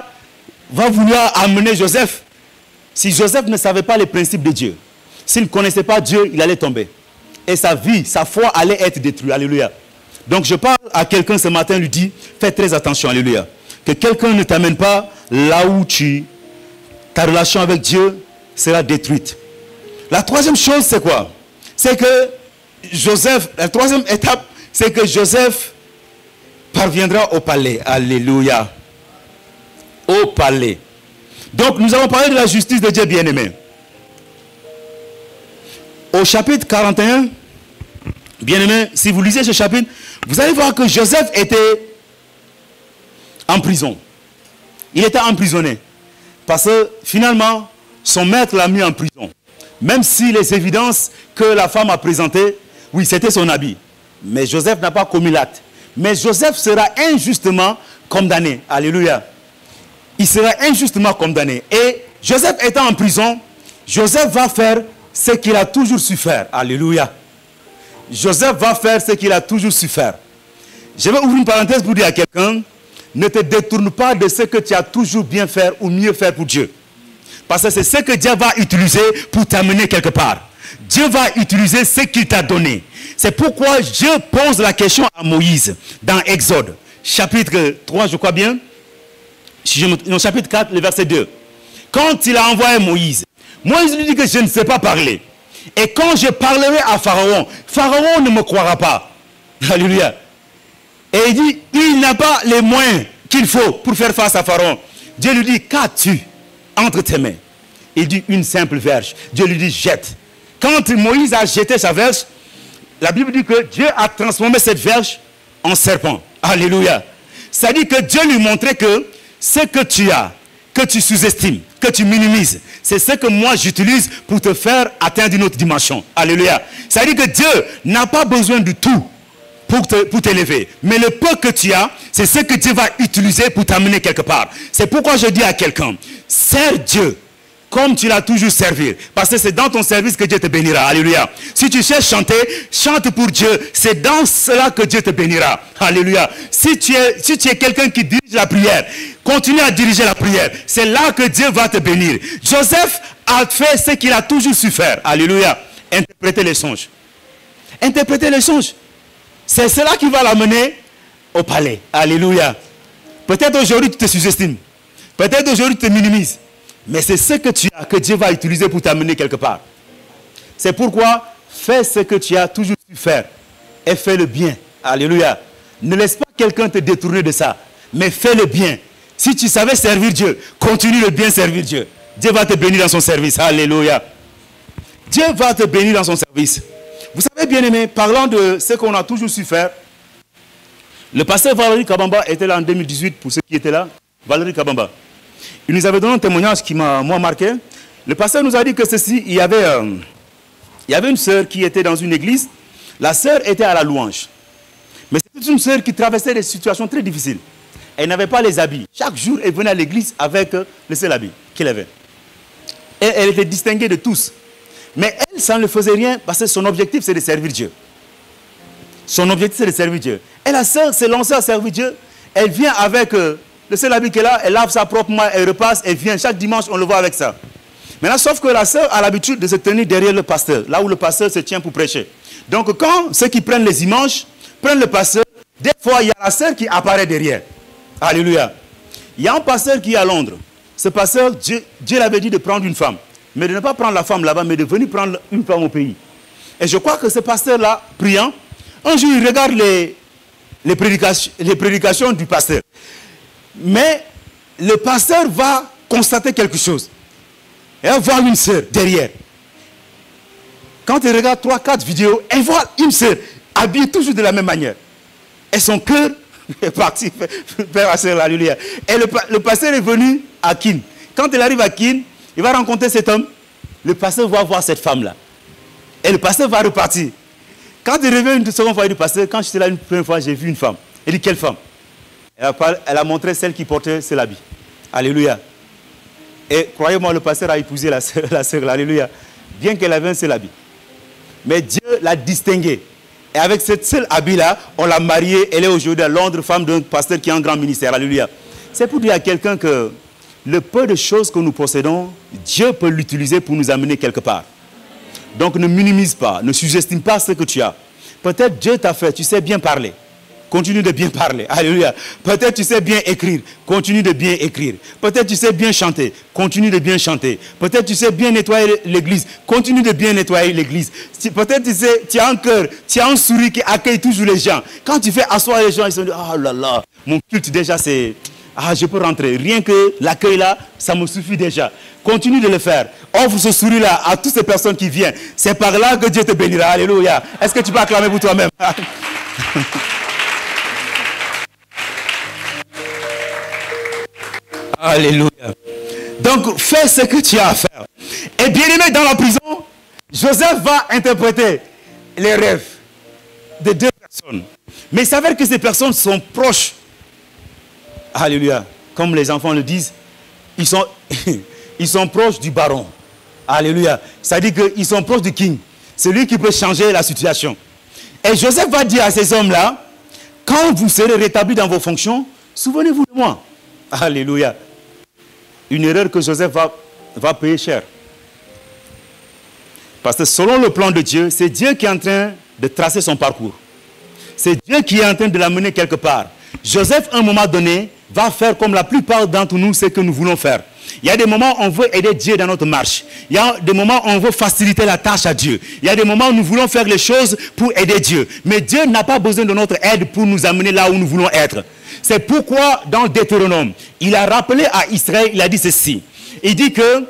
va vouloir amener Joseph. Si Joseph ne savait pas les principes de Dieu, s'il ne connaissait pas Dieu, il allait tomber. Et sa vie, sa foi allait être détruite. Alléluia. Donc je parle à quelqu'un ce matin, lui dis, fais très attention. Alléluia. Que quelqu'un ne t'amène pas là où ta relation avec Dieu sera détruite. La troisième chose, c'est quoi? C'est que Joseph, la troisième étape, c'est que Joseph parviendra au palais. Alléluia. Au palais. Donc nous avons parlé de la justice de Dieu bien-aimé. Au chapitre 41, bien-aimé, si vous lisez ce chapitre, vous allez voir que Joseph était en prison. Il était emprisonné. Parce que finalement, son maître l'a mis en prison. Même si les évidences que la femme a présentées, oui, c'était son habit. Mais Joseph n'a pas commis l'acte. Mais Joseph sera injustement condamné. Alléluia. Il sera injustement condamné. Et Joseph étant en prison, Joseph va faire ce qu'il a toujours su faire. Alléluia. Joseph va faire ce qu'il a toujours su faire. Je vais ouvrir une parenthèse pour dire à quelqu'un, ne te détourne pas de ce que tu as toujours bien fait ou mieux faire pour Dieu. Parce que c'est ce que Dieu va utiliser pour t'amener quelque part. Dieu va utiliser ce qu'il t'a donné. C'est pourquoi Dieu pose la question à Moïse dans Exode, chapitre 3, je crois bien. Non, chapitre 4, le verset 2. Quand il a envoyé Moïse, Moïse lui dit que je ne sais pas parler. Et quand je parlerai à Pharaon, Pharaon ne me croira pas. Alléluia. Et il dit, il n'a pas les moyens qu'il faut pour faire face à Pharaon. Dieu lui dit, qu'as-tu entre tes mains? Il dit, une simple verge. Dieu lui dit, jette. Quand Moïse a jeté sa verge, la Bible dit que Dieu a transformé cette verge en serpent. Alléluia. Ça dit que Dieu lui montrait que ce que tu as, que tu sous-estimes, que tu minimises, c'est ce que moi j'utilise pour te faire atteindre une autre dimension. Alléluia. Ça dit que Dieu n'a pas besoin de tout pour t'élever. Mais le peu que tu as, c'est ce que Dieu va utiliser pour t'amener quelque part. C'est pourquoi je dis à quelqu'un, sers Dieu comme tu l'as toujours servi. Parce que c'est dans ton service que Dieu te bénira. Alléluia. Si tu sais chanter, chante pour Dieu. C'est dans cela que Dieu te bénira. Alléluia. Si tu es quelqu'un qui dirige la prière, continue à diriger la prière. C'est là que Dieu va te bénir. Joseph a fait ce qu'il a toujours su faire. Alléluia. Interpréter les songes. Interpréter les songes. C'est cela qui va l'amener au palais. Alléluia. Peut-être aujourd'hui tu te sous-estimes. Peut-être aujourd'hui tu te minimises. Mais c'est ce que tu as que Dieu va utiliser pour t'amener quelque part. C'est pourquoi fais ce que tu as toujours su faire. Et fais le bien. Alléluia. Ne laisse pas quelqu'un te détourner de ça. Mais fais le bien. Si tu savais servir Dieu, continue de bien servir Dieu. Dieu va te bénir dans son service. Alléluia. Dieu va te bénir dans son service. Vous savez, bien aimé, parlant de ce qu'on a toujours su faire, le pasteur Valérie Kabamba était là en 2018, pour ceux qui étaient là. Valérie Kabamba. Il nous avait donné un témoignage qui m'a marqué. Le pasteur nous a dit que ceci, il y avait une sœur qui était dans une église. La sœur était à la louange. Mais c'était une sœur qui traversait des situations très difficiles. Elle n'avait pas les habits. Chaque jour, elle venait à l'église avec le seul habit qu'elle avait. Et elle était distinguée de tous. Mais elle, ça ne le faisait rien parce que son objectif, c'est de servir Dieu. Son objectif, c'est de servir Dieu. Et la sœur s'est lancée à servir Dieu. Elle vient avec le seul habit qu'elle a, elle lave sa propre main, elle repasse, elle vient. Chaque dimanche, on le voit avec ça. Maintenant, sauf que la sœur a l'habitude de se tenir derrière le pasteur, là où le pasteur se tient pour prêcher. Donc, quand ceux qui prennent les images, prennent le pasteur, des fois, il y a la sœur qui apparaît derrière. Alléluia. Il y a un pasteur qui est à Londres. Ce pasteur, Dieu l'avait dit de prendre une femme. Mais de ne pas prendre la femme là-bas, mais de venir prendre une femme au pays. Et je crois que ce pasteur-là, priant, un jour il regarde les prédications du pasteur. Mais le pasteur va constater quelque chose. Et elle voit une sœur derrière. Quand il regarde 3-4 vidéos, elle voit une sœur habillée toujours de la même manière. Et son cœur est parti vers la sœur, alléluia. Et le pasteur est venu à Keene. Quand il arrive à Keene, il va rencontrer cet homme. Le pasteur va voir cette femme-là. Et le pasteur va repartir. Quand il revient une seconde fois, il dit, pasteur, quand j'étais là une première fois, j'ai vu une femme. Il dit, quelle femme? Elle a montré celle qui portait cet habit. Alléluia. Et croyez-moi, le pasteur a épousé la sœur, alléluia. Bien qu'elle avait un seul habit. Mais Dieu l'a distinguée. Et avec cette seule habit-là, on l'a mariée. Elle est aujourd'hui à Londres, femme d'un pasteur qui a un grand ministère. Alléluia. C'est pour dire à quelqu'un que le peu de choses que nous possédons, Dieu peut l'utiliser pour nous amener quelque part. Donc ne minimise pas, ne sous-estime pas ce que tu as. Peut-être Dieu t'a fait, tu sais bien parler. Continue de bien parler. Alléluia. Peut-être tu sais bien écrire. Continue de bien écrire. Peut-être tu sais bien chanter. Continue de bien chanter. Peut-être tu sais bien nettoyer l'église. Continue de bien nettoyer l'église. Peut-être tu sais, tu as un cœur, tu as un sourire qui accueille toujours les gens. Quand tu fais asseoir les gens, ils se disent, ah là là, mon culte déjà c'est... Ah, je peux rentrer. Rien que l'accueil là, ça me suffit déjà. Continue de le faire. Offre ce sourire-là à toutes ces personnes qui viennent. C'est par là que Dieu te bénira. Alléluia. Est-ce que tu peux acclamer pour toi-même? Alléluia. Donc, fais ce que tu as à faire. Et bien aimé, dans la prison, Joseph va interpréter les rêves de 2 personnes. Mais il s'avère que ces personnes sont proches. Alléluia. Comme les enfants le disent, ils sont proches du baron. Alléluia. Ça dit qu'ils sont proches du king. C'est lui qui peut changer la situation. Et Joseph va dire à ces hommes-là, quand vous serez rétablis dans vos fonctions, souvenez-vous de moi. Alléluia. Une erreur que Joseph va payer cher. Parce que selon le plan de Dieu, c'est Dieu qui est en train de tracer son parcours. C'est Dieu qui est en train de l'amener quelque part. Joseph, à un moment donné, va faire comme la plupart d'entre nous ce que nous voulons faire. Il y a des moments où on veut aider Dieu dans notre marche. Il y a des moments où on veut faciliter la tâche à Dieu. Il y a des moments où nous voulons faire les choses pour aider Dieu. Mais Dieu n'a pas besoin de notre aide pour nous amener là où nous voulons être. C'est pourquoi dans Deutéronome, il a rappelé à Israël, il a dit ceci. Il dit que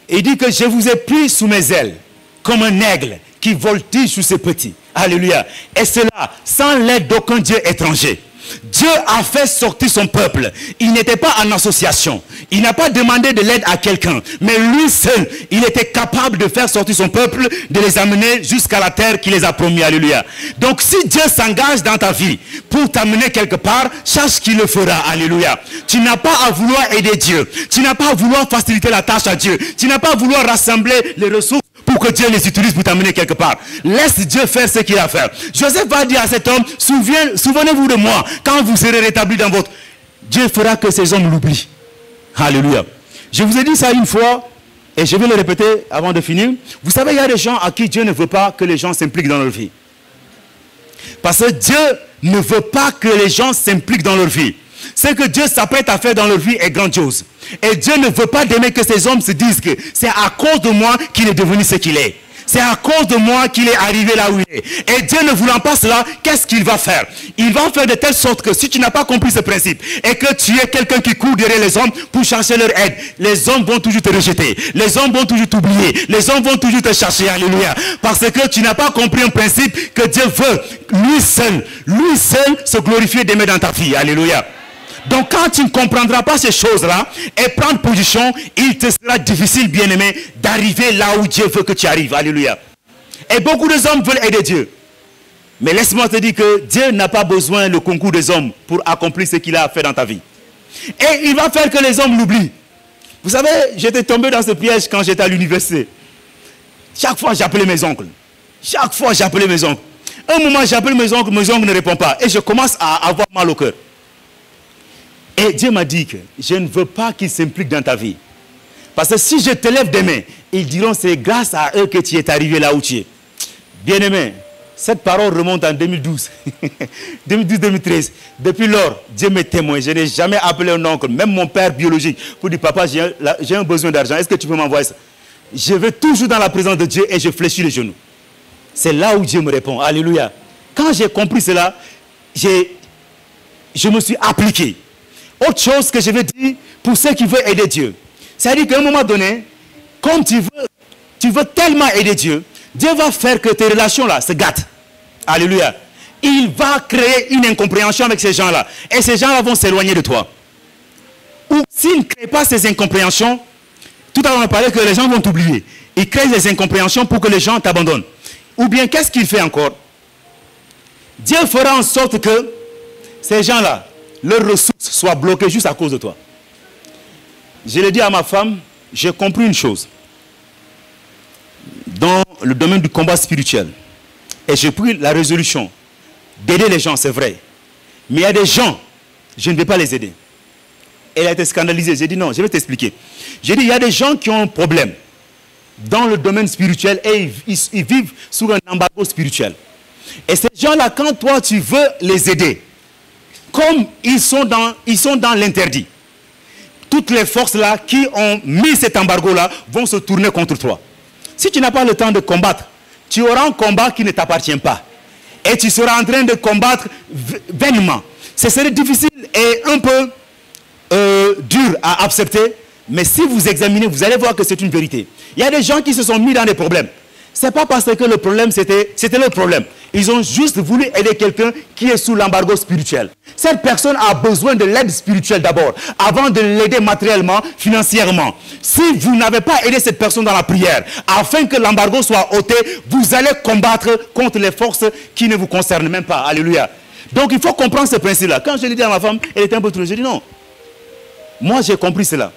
je vous ai pris sous mes ailes comme un aigle qui voltige sous ses petits. Alléluia. Et cela sans l'aide d'aucun Dieu étranger. Dieu a fait sortir son peuple. Il n'était pas en association. Il n'a pas demandé de l'aide à quelqu'un. Mais lui seul, il était capable de faire sortir son peuple, de les amener jusqu'à la terre qu'il les a promis. Alléluia. Donc si Dieu s'engage dans ta vie pour t'amener quelque part, sache qu'il le fera. Alléluia. Tu n'as pas à vouloir aider Dieu. Tu n'as pas à vouloir faciliter la tâche à Dieu. Tu n'as pas à vouloir rassembler les ressources pour que Dieu les utilise pour t'amener quelque part. Laisse Dieu faire ce qu'il a à faire. Joseph va dire à cet homme, souvenez-vous de moi, quand vous serez rétablis dans votre... Dieu fera que ces hommes l'oublient. Alléluia. Je vous ai dit ça une fois, et je vais le répéter avant de finir. Vous savez, il y a des gens à qui Dieu ne veut pas que les gens s'impliquent dans leur vie. Parce que Dieu ne veut pas que les gens s'impliquent dans leur vie. Ce que Dieu s'apprête à faire dans leur vie est grandiose. Et Dieu ne veut pas d'aimer que ces hommes se disent que c'est à cause de moi qu'il est devenu ce qu'il est. C'est à cause de moi qu'il est arrivé là où il est. Et Dieu ne voulant pas cela, qu'est-ce qu'il va faire? Il va faire de telle sorte que si tu n'as pas compris ce principe et que tu es quelqu'un qui court derrière les hommes pour chercher leur aide, les hommes vont toujours te rejeter. Les hommes vont toujours t'oublier. Les hommes vont toujours te chercher. Alléluia. Parce que tu n'as pas compris un principe que Dieu veut. Lui seul se glorifier d'aimer dans ta vie. Alléluia. Donc quand tu ne comprendras pas ces choses-là et prendre position, il te sera difficile, bien-aimé, d'arriver là où Dieu veut que tu arrives. Alléluia. Et beaucoup d'hommes veulent aider Dieu. Mais laisse-moi te dire que Dieu n'a pas besoin du concours des hommes pour accomplir ce qu'il a fait dans ta vie. Et il va faire que les hommes l'oublient. Vous savez, j'étais tombé dans ce piège quand j'étais à l'université. Chaque fois, j'appelais mes oncles. Chaque fois, j'appelais mes oncles. Un moment, j'appelle mes oncles ne répondent pas. Et je commence à avoir mal au cœur. Et Dieu m'a dit que je ne veux pas qu'ils s'impliquent dans ta vie. Parce que si je te lève des mains, ils diront c'est grâce à eux que tu es arrivé là où tu es. Bien-aimé, Cette parole remonte en 2012. 2012-2013. Depuis lors, Dieu m'est témoin. Je n'ai jamais appelé un oncle, même mon père biologique, pour dire, papa, j'ai un besoin d'argent. Est-ce que tu peux m'envoyer ça? Je vais toujours dans la présence de Dieu et je fléchis les genoux. C'est là où Dieu me répond. Alléluia. Quand j'ai compris cela, je me suis appliqué. Autre chose que je veux dire pour ceux qui veulent aider Dieu. C'est-à-dire qu'à un moment donné, comme tu veux tellement aider Dieu, Dieu va faire que tes relations-là se gâtent. Alléluia. Il va créer une incompréhension avec ces gens-là. Et ces gens-là vont s'éloigner de toi. Ou s'il ne crée pas ces incompréhensions, tout à l'heure on a parlé que les gens vont t'oublier. Il crée des incompréhensions pour que les gens t'abandonnent. Ou bien qu'est-ce qu'il fait encore? Dieu fera en sorte que ces gens-là, leurs ressources soient bloquées juste à cause de toi. Je l'ai dit à ma femme, j'ai compris une chose. Dans le domaine du combat spirituel, et j'ai pris la résolution d'aider les gens, c'est vrai. Mais il y a des gens, je ne vais pas les aider. Elle a été scandalisée. J'ai dit non, je vais t'expliquer. J'ai dit, il y a des gens qui ont un problème dans le domaine spirituel et ils vivent sous un embargo spirituel. Et ces gens-là, quand toi tu veux les aider, comme ils sont dans l'interdit, toutes les forces-là qui ont mis cet embargo-là vont se tourner contre toi. Si tu n'as pas le temps de combattre, tu auras un combat qui ne t'appartient pas. Et tu seras en train de combattre vainement. Ce serait difficile et un peu dur à accepter. Mais si vous examinez, vous allez voir que c'est une vérité. Il y a des gens qui se sont mis dans des problèmes. Ce n'est pas parce que le problème, c'était leur problème. Ils ont juste voulu aider quelqu'un qui est sous l'embargo spirituel. Cette personne a besoin de l'aide spirituelle d'abord, avant de l'aider matériellement, financièrement. Si vous n'avez pas aidé cette personne dans la prière, afin que l'embargo soit ôté, vous allez combattre contre les forces qui ne vous concernent même pas. Alléluia. Donc il faut comprendre ce principe-là. Quand je l'ai dit à ma femme, elle était un peu troublée. J'ai dit non. Moi j'ai compris cela.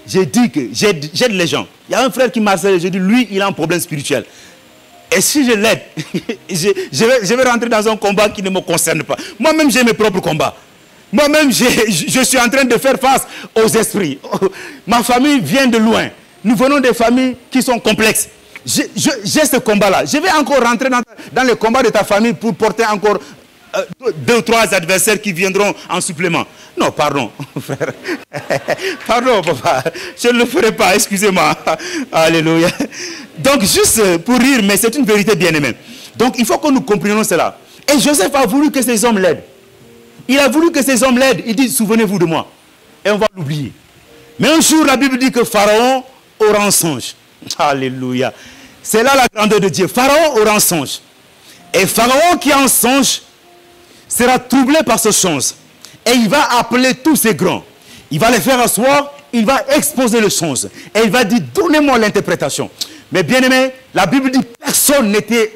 J'ai dit que j'aide les gens. Il y a un frère qui m'a harcelé, j'ai dit, lui, il a un problème spirituel. Et si je l'aide, je vais rentrer dans un combat qui ne me concerne pas. Moi-même, j'ai mes propres combats. Moi-même, je suis en train de faire face aux esprits. Ma famille vient de loin. Nous venons des familles qui sont complexes. J'ai ce combat-là. Je vais encore rentrer dans le combat de ta famille pour porter encore 2 ou 3 adversaires qui viendront en supplément. Non, pardon, frère. Pardon, papa. Je ne le ferai pas, excusez-moi. Alléluia. Donc, juste pour rire, mais c'est une vérité bien aimée. Donc, il faut que nous comprenions cela. Et Joseph a voulu que ces hommes l'aident. Il a voulu que ces hommes l'aident. Il dit, souvenez-vous de moi. Et on va l'oublier. Mais un jour, la Bible dit que Pharaon aura un songe. Alléluia. C'est là la grandeur de Dieu. Pharaon aura un songe. Et Pharaon qui a un songe sera troublé par ce songe. Et il va appeler tous ces grands. Il va les faire asseoir. Il va exposer le songe. Et il va dire, donnez-moi l'interprétation. Mais bien aimé, la Bible dit, personne n'était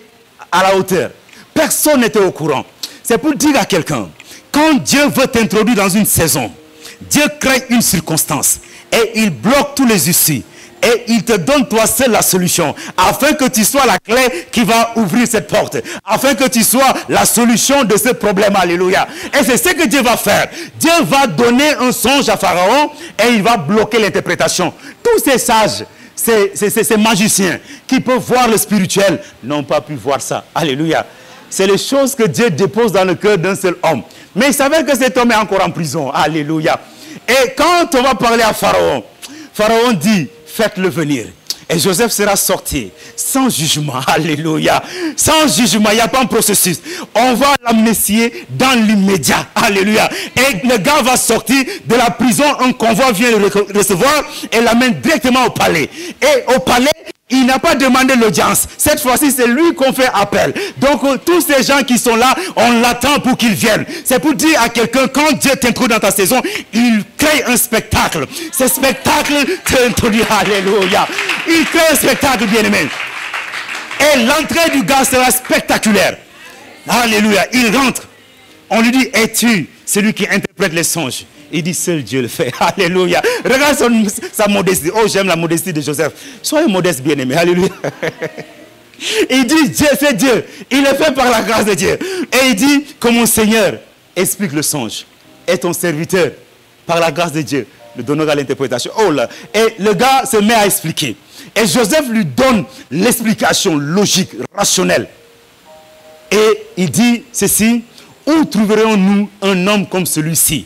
à la hauteur. Personne n'était au courant. C'est pour dire à quelqu'un, quand Dieu veut t'introduire dans une saison, Dieu crée une circonstance. Et il bloque tous les issues. Et il te donne toi seul la solution, afin que tu sois la clé qui va ouvrir cette porte, afin que tu sois la solution de ce problème. Alléluia. Et c'est ce que Dieu va faire. Dieu va donner un songe à Pharaon et il va bloquer l'interprétation. Tous ces sages, ces magiciens qui peuvent voir le spirituel n'ont pas pu voir ça. Alléluia. C'est les choses que Dieu dépose dans le cœur d'un seul homme. Mais il savait que cet homme est encore en prison. Alléluia. Et quand on va parler à Pharaon, Pharaon dit, faites-le venir. Et Joseph sera sorti sans jugement. Alléluia. Sans jugement, il n'y a pas un processus. On va l'amnistier dans l'immédiat. Alléluia. Et le gars va sortir de la prison. Un convoi vient le recevoir et l'amène directement au palais. Et au palais, il n'a pas demandé l'audience. Cette fois-ci, c'est lui qu'on fait appel. Donc, tous ces gens qui sont là, on l'attend pour qu'ils viennent. C'est pour dire à quelqu'un, quand Dieu t'introduit dans ta saison, il crée un spectacle. Ce spectacle t'introduit. Alléluia. Il crée un spectacle, bien-aimé. Et l'entrée du gars sera spectaculaire. Alléluia. Il rentre. On lui dit, es-tu celui qui interprète les songes? Il dit, seul Dieu le fait. Alléluia. Regarde sa modestie. Oh, j'aime la modestie de Joseph. Soyez modeste, bien-aimé. Alléluia. Il dit, Dieu, c'est Dieu. Il le fait par la grâce de Dieu. Et il dit, que mon Seigneur explique le songe. Et ton serviteur, par la grâce de Dieu, le donnera l'interprétation. Oh là. Et le gars se met à expliquer. Et Joseph lui donne l'explication logique, rationnelle. il dit ceci, où trouverons-nous un homme comme celui-ci,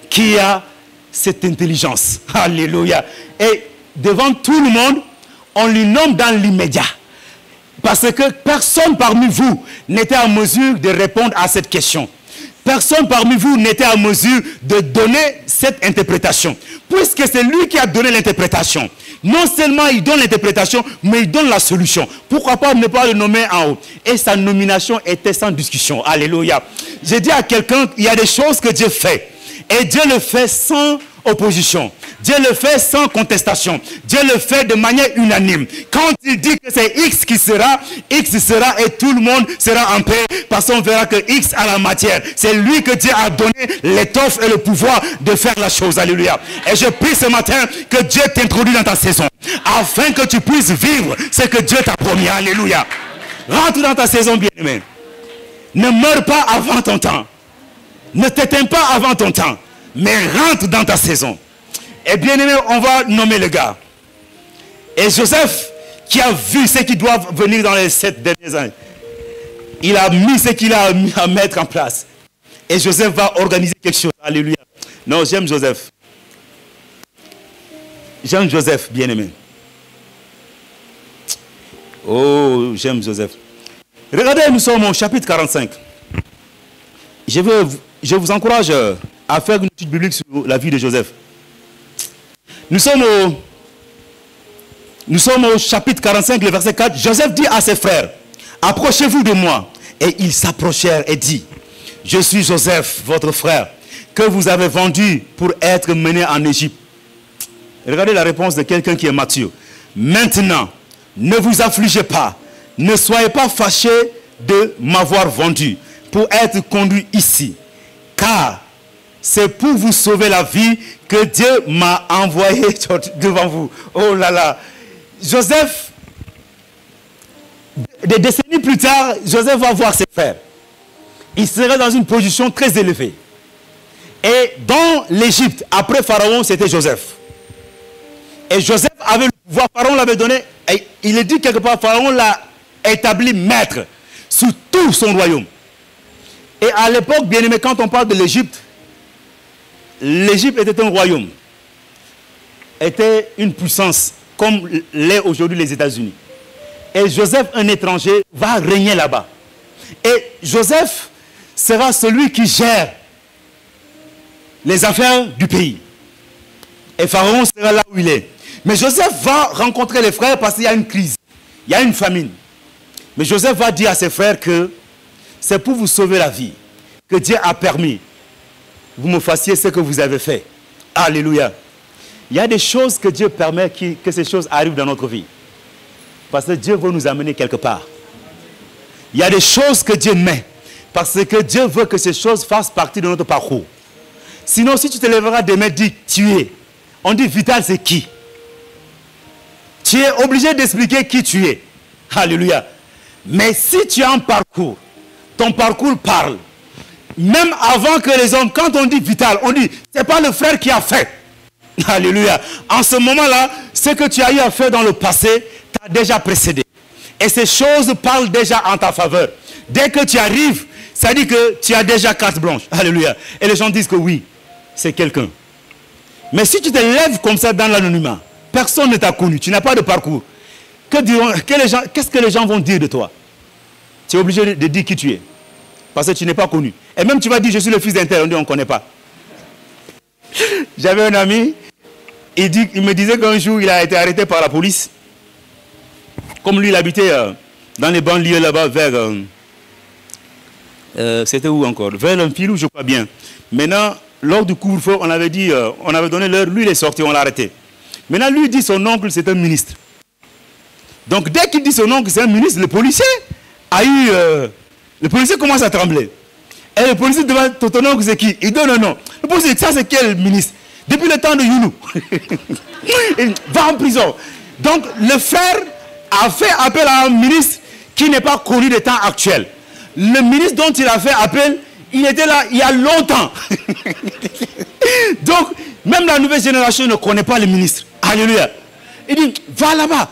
qui a cette intelligence? Alléluia. Et devant tout le monde, on lui nomme dans l'immédiat. Parce que personne parmi vous n'était en mesure de répondre à cette question. Personne parmi vous n'était en mesure de donner cette interprétation. Puisque c'est lui qui a donné l'interprétation. Non seulement il donne l'interprétation, mais il donne la solution. Pourquoi pas ne pas le nommer en haut? Et sa nomination était sans discussion. Alléluia. J'ai dit à quelqu'un, il y a des choses que Dieu fait. Et Dieu le fait sans opposition. Dieu le fait sans contestation. Dieu le fait de manière unanime. Quand il dit que c'est X qui sera, X sera et tout le monde sera en paix. Parce qu'on verra que X a la matière. C'est lui que Dieu a donné l'étoffe et le pouvoir de faire la chose. Alléluia. Et je prie ce matin que Dieu t'introduise dans ta saison. Afin que tu puisses vivre ce que Dieu t'a promis. Alléluia. Rentre dans ta saison, bien-aimé. Ne meurs pas avant ton temps. Ne t'éteins pas avant ton temps. Mais rentre dans ta saison. Et bien aimé, on va nommer le gars. Et Joseph, qui a vu ce qui doit venir dans les 7 dernières années, il a mis ce qu'il a à mettre en place. Et Joseph va organiser quelque chose. Alléluia. Non, j'aime Joseph. J'aime Joseph, bien aimé. Oh, j'aime Joseph. Regardez, nous sommes au chapitre 45. Je vous encourage à faire une étude biblique sur la vie de Joseph. Nous sommes au chapitre 45, le verset 4. Joseph dit à ses frères, approchez-vous de moi. Et ils s'approchèrent et dit, je suis Joseph, votre frère, que vous avez vendu pour être mené en Égypte. Regardez la réponse de quelqu'un qui est mature. Maintenant, ne vous affligez pas, ne soyez pas fâchés de m'avoir vendu pour être conduit ici. Car c'est pour vous sauver la vie que Dieu m'a envoyé devant vous. Oh là là. Joseph, des décennies plus tard, Joseph va voir ses frères. Il serait dans une position très élevée. Et dans l'Égypte, après Pharaon, c'était Joseph. Et Joseph avait le pouvoir, Pharaon l'avait donné. Et il est dit quelque part, Pharaon l'a établi maître sur tout son royaume. Et à l'époque, bien aimé, quand on parle de l'Égypte, l'Égypte était un royaume, était une puissance, comme l'est aujourd'hui les États-Unis. Et Joseph, un étranger, va régner là-bas. Et Joseph sera celui qui gère les affaires du pays. Et Pharaon sera là où il est. Mais Joseph va rencontrer les frères parce qu'il y a une crise, il y a une famine. Mais Joseph va dire à ses frères que c'est pour vous sauver la vie que Dieu a permis vous me fassiez ce que vous avez fait. Alléluia. Il y a des choses que Dieu permet que ces choses arrivent dans notre vie. Parce que Dieu veut nous amener quelque part. Il y a des choses que Dieu met. Parce que Dieu veut que ces choses fassent partie de notre parcours. Sinon, si tu te lèveras demain et dis tu es, on dit Vital, c'est qui? Tu es obligé d'expliquer qui tu es. Alléluia. Mais si tu as un parcours, ton parcours parle. Même avant que les hommes, quand on dit Vital, on dit, c'est pas le frère qui a fait. Alléluia. En ce moment-là, ce que tu as eu à faire dans le passé t'a déjà précédé. Et ces choses parlent déjà en ta faveur. Dès que tu arrives, ça dit que tu as déjà carte blanche. Alléluia. Et les gens disent que oui, c'est quelqu'un. Mais si tu te lèves comme ça dans l'anonymat, personne ne t'a connu, tu n'as pas de parcours. Qu'est-ce que les gens vont dire de toi? Tu es obligé de dire qui tu es. Parce que tu n'es pas connu. Et même tu vas dire, je suis le fils d'un tel, on dit, on ne connaît pas. J'avais un ami, il me disait qu'un jour, il a été arrêté par la police. Comme lui, il habitait dans les banlieues là-bas, vers... c'était où encore? Vers l'Empilou, je crois bien. Maintenant, lors du couvre-feu, on avait dit, on avait donné l'heure, lui, il est sorti, on l'a arrêté. Maintenant, lui, il dit son oncle, c'est un ministre. Donc, dès qu'il dit son oncle, c'est un ministre, le policier a eu... le policier commence à trembler. Et le policier demande, ton oncle, c'est qui? Il dit, non, non. Le policier dit, ça, c'est quel ministre? Depuis le temps de Youlou. Il va en prison. Donc, le frère a fait appel à un ministre qui n'est pas connu des temps actuels. Le ministre dont il a fait appel, il était là il y a longtemps. Donc, même la nouvelle génération ne connaît pas le ministre. Alléluia. Il dit, va là-bas.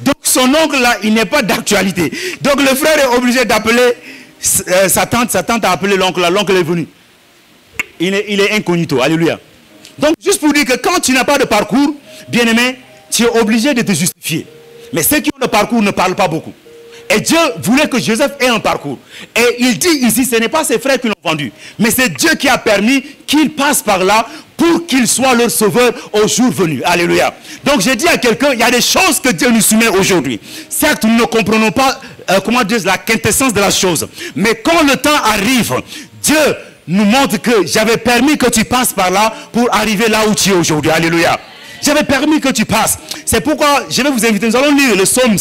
Donc, son oncle là, il n'est pas d'actualité. Donc, le frère est obligé d'appeler sa tante a appelé l'oncle, l'oncle est venu. Il est incognito, alléluia. Donc, juste pour dire que quand tu n'as pas de parcours, bien-aimé, tu es obligé de te justifier. Mais ceux qui ont le parcours ne parlent pas beaucoup. Et Dieu voulait que Joseph ait un parcours. Et il dit ici, ce n'est pas ses frères qui l'ont vendu, mais c'est Dieu qui a permis qu'il passe par là pour qu'il soit leur sauveur au jour venu. Alléluia. Donc j'ai dit à quelqu'un, il y a des choses que Dieu nous soumet aujourd'hui. Certes, nous ne comprenons pas comment dire la quintessence de la chose. Mais quand le temps arrive, Dieu nous montre que j'avais permis que tu passes par là pour arriver là où tu es aujourd'hui. Alléluia. J'avais permis que tu passes. C'est pourquoi je vais vous inviter. Nous allons lire le psaume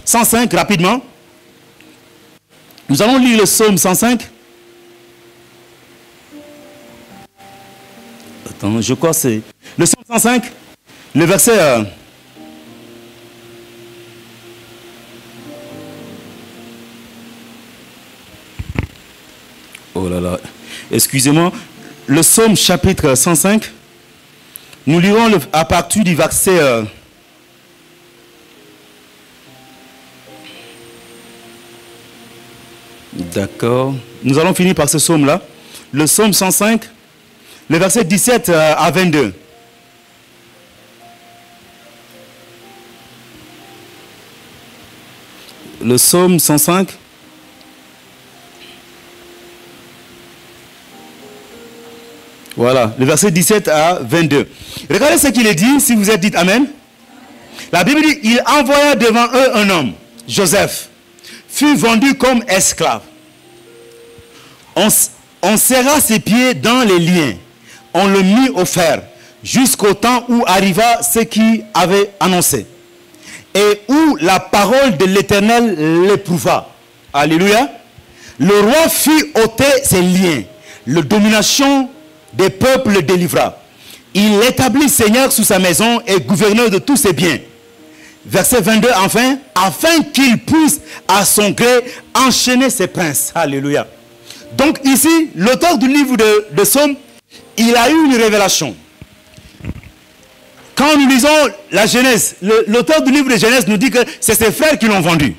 105 rapidement. Nous allons lire le psaume 105. Attends, je crois que c'est le psaume 105, le verset... Oh là là, excusez-moi. Le psaume chapitre 105, nous lirons à partir du verset... D'accord. Nous allons finir par ce psaume-là. Le psaume 105, le verset 17 à 22. Le psaume 105. Voilà, le verset 17 à 22. Regardez ce qu'il est dit, si vous êtes dit Amen. La Bible dit, il envoya devant eux un homme, Joseph, fut vendu comme esclave. On serra ses pieds dans les liens, on le mit au fer, jusqu'au temps où arriva ce qui avait annoncé, et où la parole de l'Éternel l'éprouva. Alléluia. Le roi fit ôter ses liens, la domination des peuples le délivra. Il l'établit seigneur sous sa maison et gouverneur de tous ses biens. Verset 22, enfin, afin qu'il puisse à son gré enchaîner ses princes. Alléluia. Donc ici, l'auteur du livre de Psaume, il a eu une révélation. Quand nous lisons la Genèse, l'auteur du livre de Genèse nous dit que c'est ses frères qui l'ont vendu.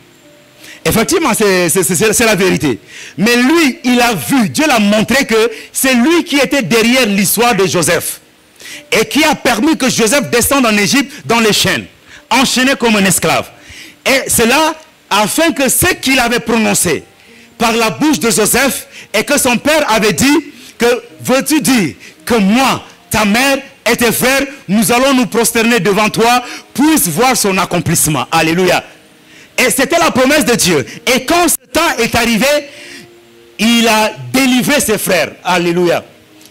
Effectivement, c'est la vérité. Mais lui, il a vu, Dieu l'a montré que c'est lui qui était derrière l'histoire de Joseph. Et qui a permis que Joseph descende en Égypte dans les chaînes, enchaîné comme un esclave. Et cela afin que ce qu'il avait prononcé par la bouche de Joseph et que son père avait dit, que veux-tu dire que moi, ta mère et tes frères, nous allons nous prosterner devant toi, puisse voir son accomplissement. Alléluia. Et c'était la promesse de Dieu. Et quand ce temps est arrivé, il a délivré ses frères. Alléluia.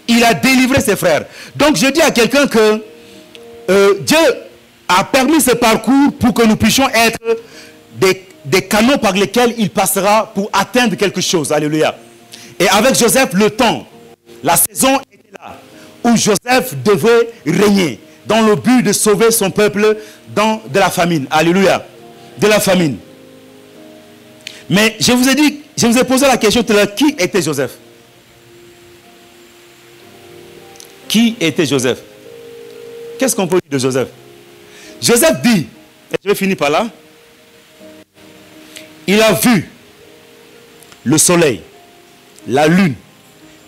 Il a délivré ses frères. Donc je dis à quelqu'un que Dieu a permis ce parcours pour que nous puissions être des canaux par lesquels il passera pour atteindre quelque chose. Alléluia. Et avec Joseph, le temps, la saison était là, où Joseph devait régner dans le but de sauver son peuple de la famine. Alléluia. De la famine. Mais je vous ai posé la question tout à l'heure, qui était Joseph? Qui était Joseph? Qu'est-ce qu'on peut dire de Joseph? Joseph dit, et je vais finir par là, il a vu le soleil, la lune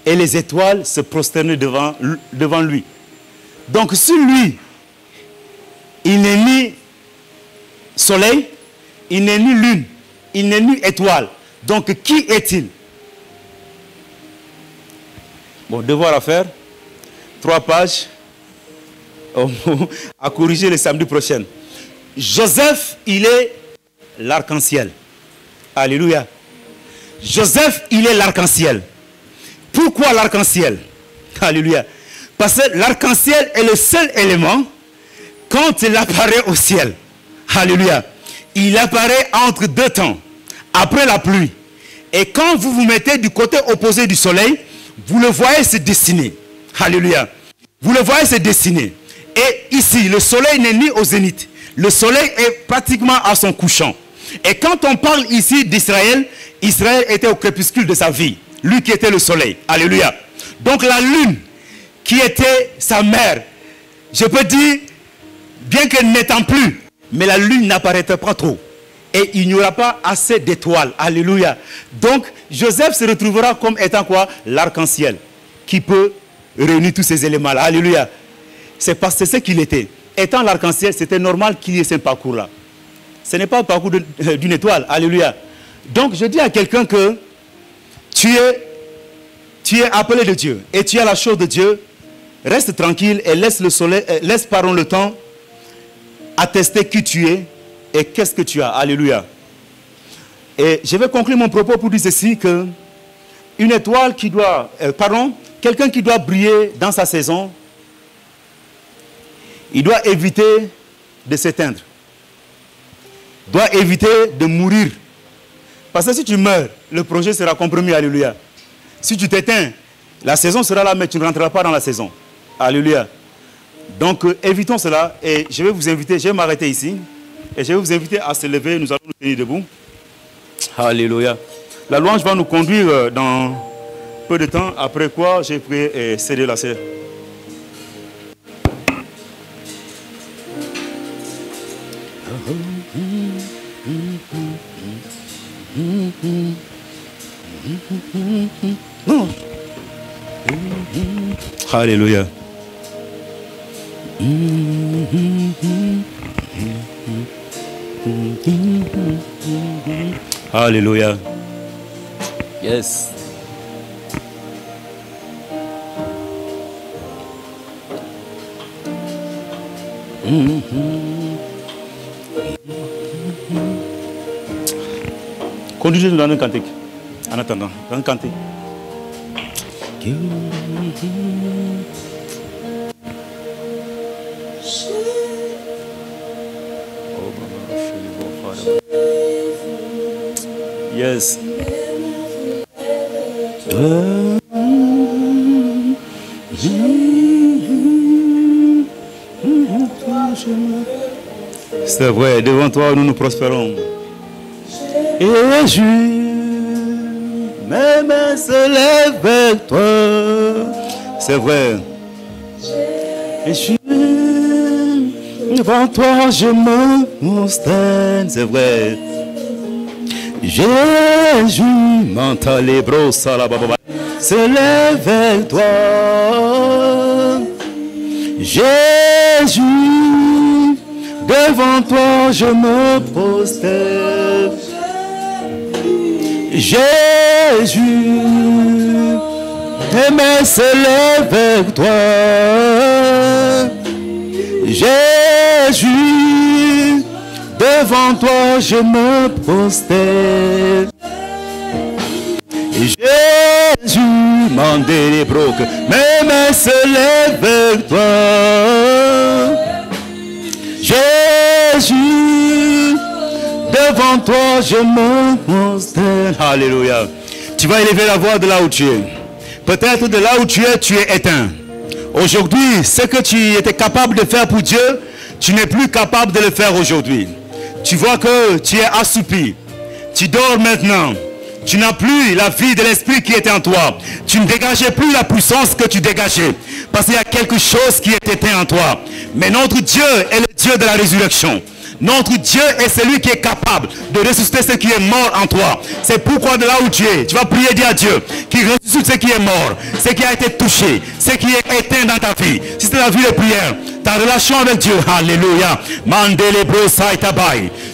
et les étoiles se prosterner devant lui. Donc sur lui, il n'est ni soleil, il n'est ni lune, il n'est ni étoile. Donc qui est-il? Bon, devoir à faire. 3 pages à corriger le samedi prochain. Joseph, il est l'arc-en-ciel. Alléluia. Joseph, il est l'arc-en-ciel. Pourquoi l'arc-en-ciel? Alléluia. Parce que l'arc-en-ciel est le seul élément quand il apparaît au ciel. Alléluia. Il apparaît entre 2 temps, après la pluie. Et quand vous vous mettez du côté opposé du soleil, vous le voyez se dessiner. Alléluia. Vous le voyez se dessiner. Et ici, le soleil n'est ni au zénith. Le soleil est pratiquement à son couchant. Et quand on parle ici d'Israël, Israël était au crépuscule de sa vie. Lui qui était le soleil. Alléluia. Donc la lune, qui était sa mère, je peux dire, bien qu'elle n'étant plus, mais la lune n'apparaîtra pas trop. Et il n'y aura pas assez d'étoiles. Alléluia. Donc, Joseph se retrouvera comme étant quoi? L'arc-en-ciel, qui peut réunir tous ces éléments-là. Alléluia. C'est parce que c'est ce qu'il était. Étant l'arc-en-ciel, c'était normal qu'il y ait ce parcours-là. Ce n'est pas le parcours d'une étoile. Alléluia. Donc, je dis à quelqu'un que tu es appelé de Dieu et tu as la chose de Dieu. Reste tranquille et laisse le soleil, laisse pardon le temps attester qui tu es et qu'est-ce que tu as. Alléluia. Et je vais conclure mon propos pour dire ceci, que une étoile qui doit, quelqu'un qui doit briller dans sa saison, il doit éviter de s'éteindre. Doit éviter de mourir. Parce que si tu meurs, le projet sera compromis. Alléluia. Si tu t'éteins, la saison sera là, mais tu ne rentreras pas dans la saison. Alléluia. Donc, évitons cela. Et je vais vous inviter, je vais m'arrêter ici. Et je vais vous inviter à se lever. Nous allons nous tenir debout. Alléluia. La louange va nous conduire dans peu de temps. Après quoi, j'ai prié et cédé la sœur. Alléluia. Alléluia. Yes. Conduisez-nous dans un cantique. En attendant, dans un cantique. Yes. C'est vrai, devant toi nous nous prospérons. Et je, mes mains se lèvent vers toi. C'est vrai. Et je, devant toi je me prosterne. C'est vrai. Jésus, mental et brossa la baba, se lève vers toi. Jésus, devant toi je me prosterne. Jésus, tes mains se lèvent vers toi. Jésus, devant toi je me prosterne. Jésus, mandé les brocs, mes mains se lèvent vers toi. Jésus, devant toi je me prosterne. Alléluia. Tu vas élever la voix de là où tu es. Peut-être de là où tu es éteint. Aujourd'hui, ce que tu étais capable de faire pour Dieu, tu n'es plus capable de le faire aujourd'hui. Tu vois que tu es assoupi. Tu dors maintenant. Tu n'as plus la vie de l'esprit qui était en toi. Tu ne dégageais plus la puissance que tu dégageais. Parce qu'il y a quelque chose qui est éteint en toi. Mais notre Dieu est le Dieu de la résurrection. Notre Dieu est celui qui est capable de ressusciter ce qui est mort en toi. C'est pourquoi de là où tu es, tu vas prier, dire à Dieu qui ressuscite ce qui est mort, ce qui a été touché, ce qui est éteint dans ta vie. Si c'est la vie de prière, ta relation avec Dieu, alléluia.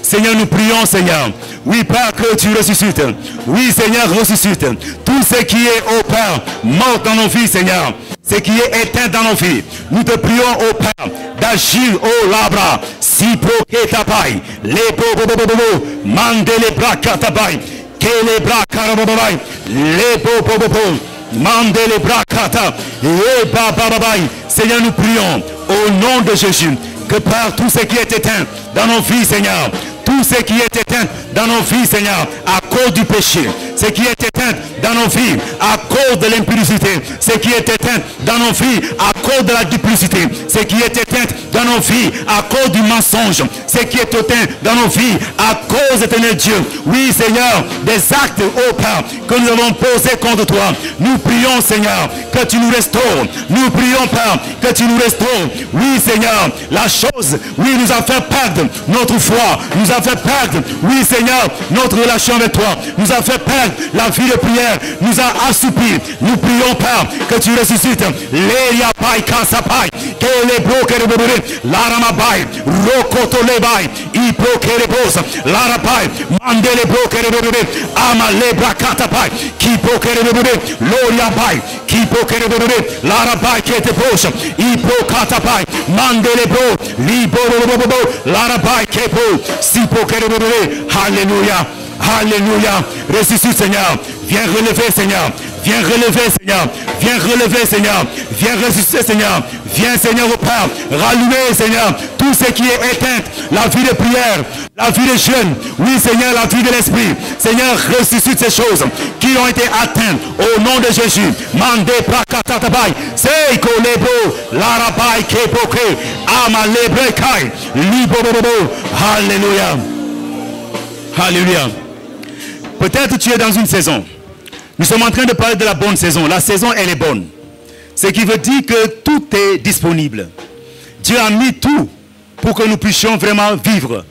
Seigneur, nous prions, Seigneur. Oui, Père, que tu ressuscites. Oui, Seigneur, ressuscite. Tout ce qui est, oh Père, mort dans nos vies, Seigneur. Ce qui est éteint dans nos vies. Nous te prions, oh Père, d'agir, oh Labra. Si pro-ke-tapai. Les bo-bo-bo-bo-bo. Mande les bras katapai. Que les bras karababai. Les bo-bo-bo-bo. Mande les bras kata. Et bababai. Seigneur, nous prions au nom de Jésus. Que par tout ce qui est éteint dans nos vies, Seigneur. Tout ce qui est éteint dans nos vies, Seigneur, à cause du péché, ce qui est éteint dans nos vies à cause de l'impudicité, ce qui est éteint dans nos vies à cause de la duplicité, ce qui est éteint dans nos vies à cause du mensonge, ce qui est éteint dans nos vies à cause de l'éternel Dieu. Oui, Seigneur, des actes, ô Père, que nous avons posés contre toi. Nous prions, Seigneur, que tu nous restaures. Nous prions, Père, que tu nous restaures. Oui, Seigneur, la chose, oui, nous a fait perdre notre foi, nous a fait perdre, oui, Seigneur, Seigneur, notre relation avec toi nous a fait perdre la vie de prière, nous a assoupis. Nous prions, Père, que tu ressuscites. Léria Pai Kasapai, Kelebro Kerebebe, Laramabai, Rokotolebai, Ipro Kerebos, Larapai, Mandelebro Kerebebe, Amalebra Katapai, Kipo Kerebebe, Loriabai, Kipo Kerebebe, Larabai Ketepos, Ipro Katapai, Mandelebro, Libo, Larabai Kepo, Sipo Kerebebe. Alléluia. Alléluia. Ressuscite, Seigneur. Viens relever, Seigneur. Viens relever, Seigneur. Viens relever, Seigneur. Viens ressusciter, Seigneur. Viens, Seigneur, au Père. Rallumer, Seigneur, tout ce qui est éteint. La vie de prière, la vie de jeûne. Oui, Seigneur, la vie de l'esprit. Seigneur, ressuscite ces choses qui ont été atteintes au nom de Jésus. Mande prakatatabai. Seiko lebo. Larabai kepoke. Amalebrekai. Libobobo. Alléluia. Alléluia. Peut-être tu es dans une saison. Nous sommes en train de parler de la bonne saison. La saison, elle est bonne. Ce qui veut dire que tout est disponible. Dieu a mis tout pour que nous puissions vraiment vivre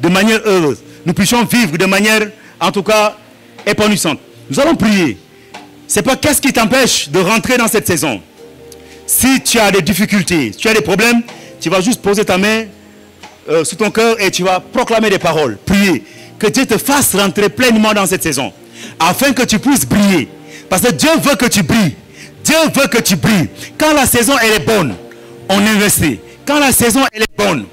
de manière heureuse. Nous puissions vivre de manière, en tout cas, épanouissante. Nous allons prier. C'est pas qu'est-ce qui t'empêche de rentrer dans cette saison. Si tu as des difficultés, si tu as des problèmes, tu vas juste poser ta main sous ton cœur et tu vas proclamer des paroles. Prier. Que Dieu te fasse rentrer pleinement dans cette saison. Afin que tu puisses briller. Parce que Dieu veut que tu brilles. Dieu veut que tu brilles. Quand la saison elle est bonne, on investit. Quand la saison elle est bonne,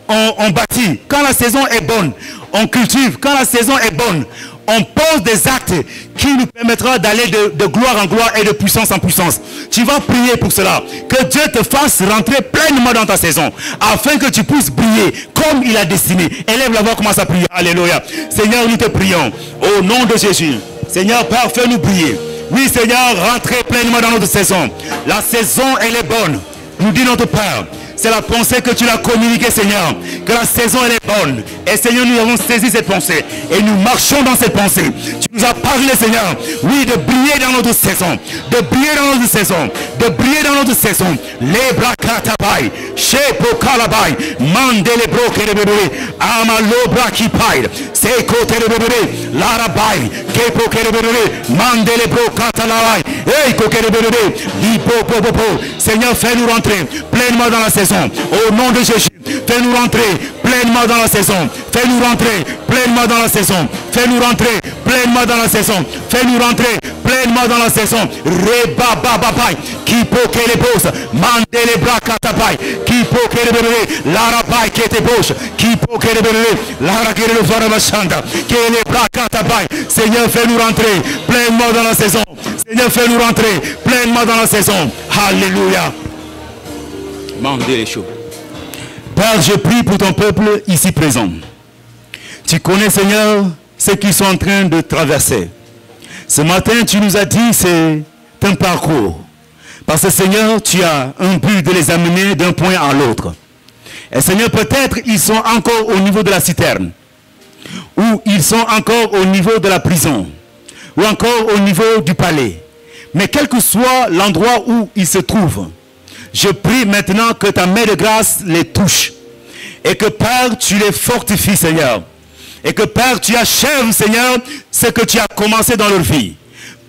on bâtit. Quand la saison est bonne, on cultive. Quand la saison est bonne, on pose des actes qui nous permettra d'aller de gloire en gloire et de puissance en puissance. Tu vas prier pour cela. Que Dieu te fasse rentrer pleinement dans ta saison. Afin que tu puisses briller comme il a destiné. Élève la voix, commence à prier. Alléluia. Seigneur, nous te prions. Au nom de Jésus. Seigneur, Père, fais-nous briller. Oui, Seigneur, rentrez pleinement dans notre saison. La saison, elle est bonne. Nous dit notre Père. C'est la pensée que tu l'as communiquée, Seigneur. Que la saison, elle est bonne. Et Seigneur, nous avons saisi cette pensée. Et nous marchons dans cette pensée. Tu nous as parlé, Seigneur. Oui, de briller dans notre saison. De briller dans notre saison. De briller dans notre saison. Les brakatabai. Shepo kalabai. Mandele brokerebebe. Amalo brakipai. Seko terebebe. Larabai. Kepo kerebebe. Mandele brokatalabai. Eiko kerebebe. Lipo popopo. Seigneur, fais-nous rentrer pleinement dans la saison. Au nom de Jésus, fais-nous rentrer pleinement dans la saison. Fais-nous rentrer pleinement dans la saison. Fais-nous rentrer pleinement dans la saison. Fais-nous rentrer pleinement dans la saison. Reba bababai, qui poke les bosses, mande les bras katabai, qui poke les bébés, l'arabai qui était bouche, qui poke les bébés, l'arabai le varavachanda, qui est les bras katabai. Seigneur, fais-nous rentrer pleinement dans la saison. Seigneur, fais-nous rentrer pleinement dans la saison. Alléluia. Père, je prie pour ton peuple ici présent. Tu connais, Seigneur, ce qu'ils sont en train de traverser. Ce matin, tu nous as dit, c'est un parcours. Parce que, Seigneur, tu as un but de les amener d'un point à l'autre. Et, Seigneur, peut-être ils sont encore au niveau de la citerne. Ou ils sont encore au niveau de la prison. Ou encore au niveau du palais. Mais quel que soit l'endroit où ils se trouvent, je prie maintenant que ta main de grâce les touche. Et que Père, tu les fortifies, Seigneur. Et que Père, tu achèves, Seigneur, ce que tu as commencé dans leur vie.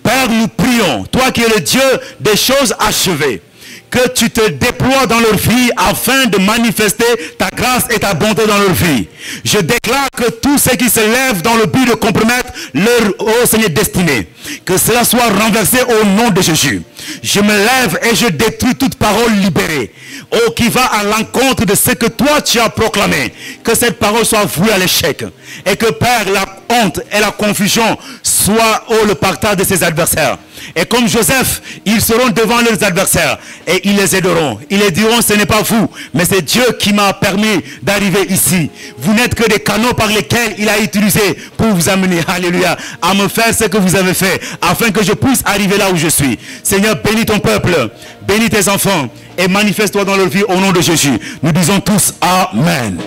Père, nous prions, toi qui es le Dieu des choses achevées, que tu te déploies dans leur vie afin de manifester ta grâce et ta bonté dans leur vie. Je déclare que tous ceux qui se lèvent dans le but de compromettre leur, oh Seigneur, destinée, que cela soit renversé au nom de Jésus. Je me lève et je détruis toute parole libérée, oh, qui va à l'encontre de ce que toi tu as proclamé. Que cette parole soit vouée à l'échec. Et que, Père, la honte et la confusion soient, oh, le partage de ses adversaires. Et comme Joseph, ils seront devant leurs adversaires et ils les aideront. Ils les diront, ce n'est pas vous, mais c'est Dieu qui m'a permis d'arriver ici. Vous n'êtes que des canaux par lesquels il a utilisé pour vous amener, alléluia, à me faire ce que vous avez fait, afin que je puisse arriver là où je suis. Seigneur, bénis ton peuple, bénis tes enfants et manifeste-toi dans leur vie au nom de Jésus. Nous disons tous Amen.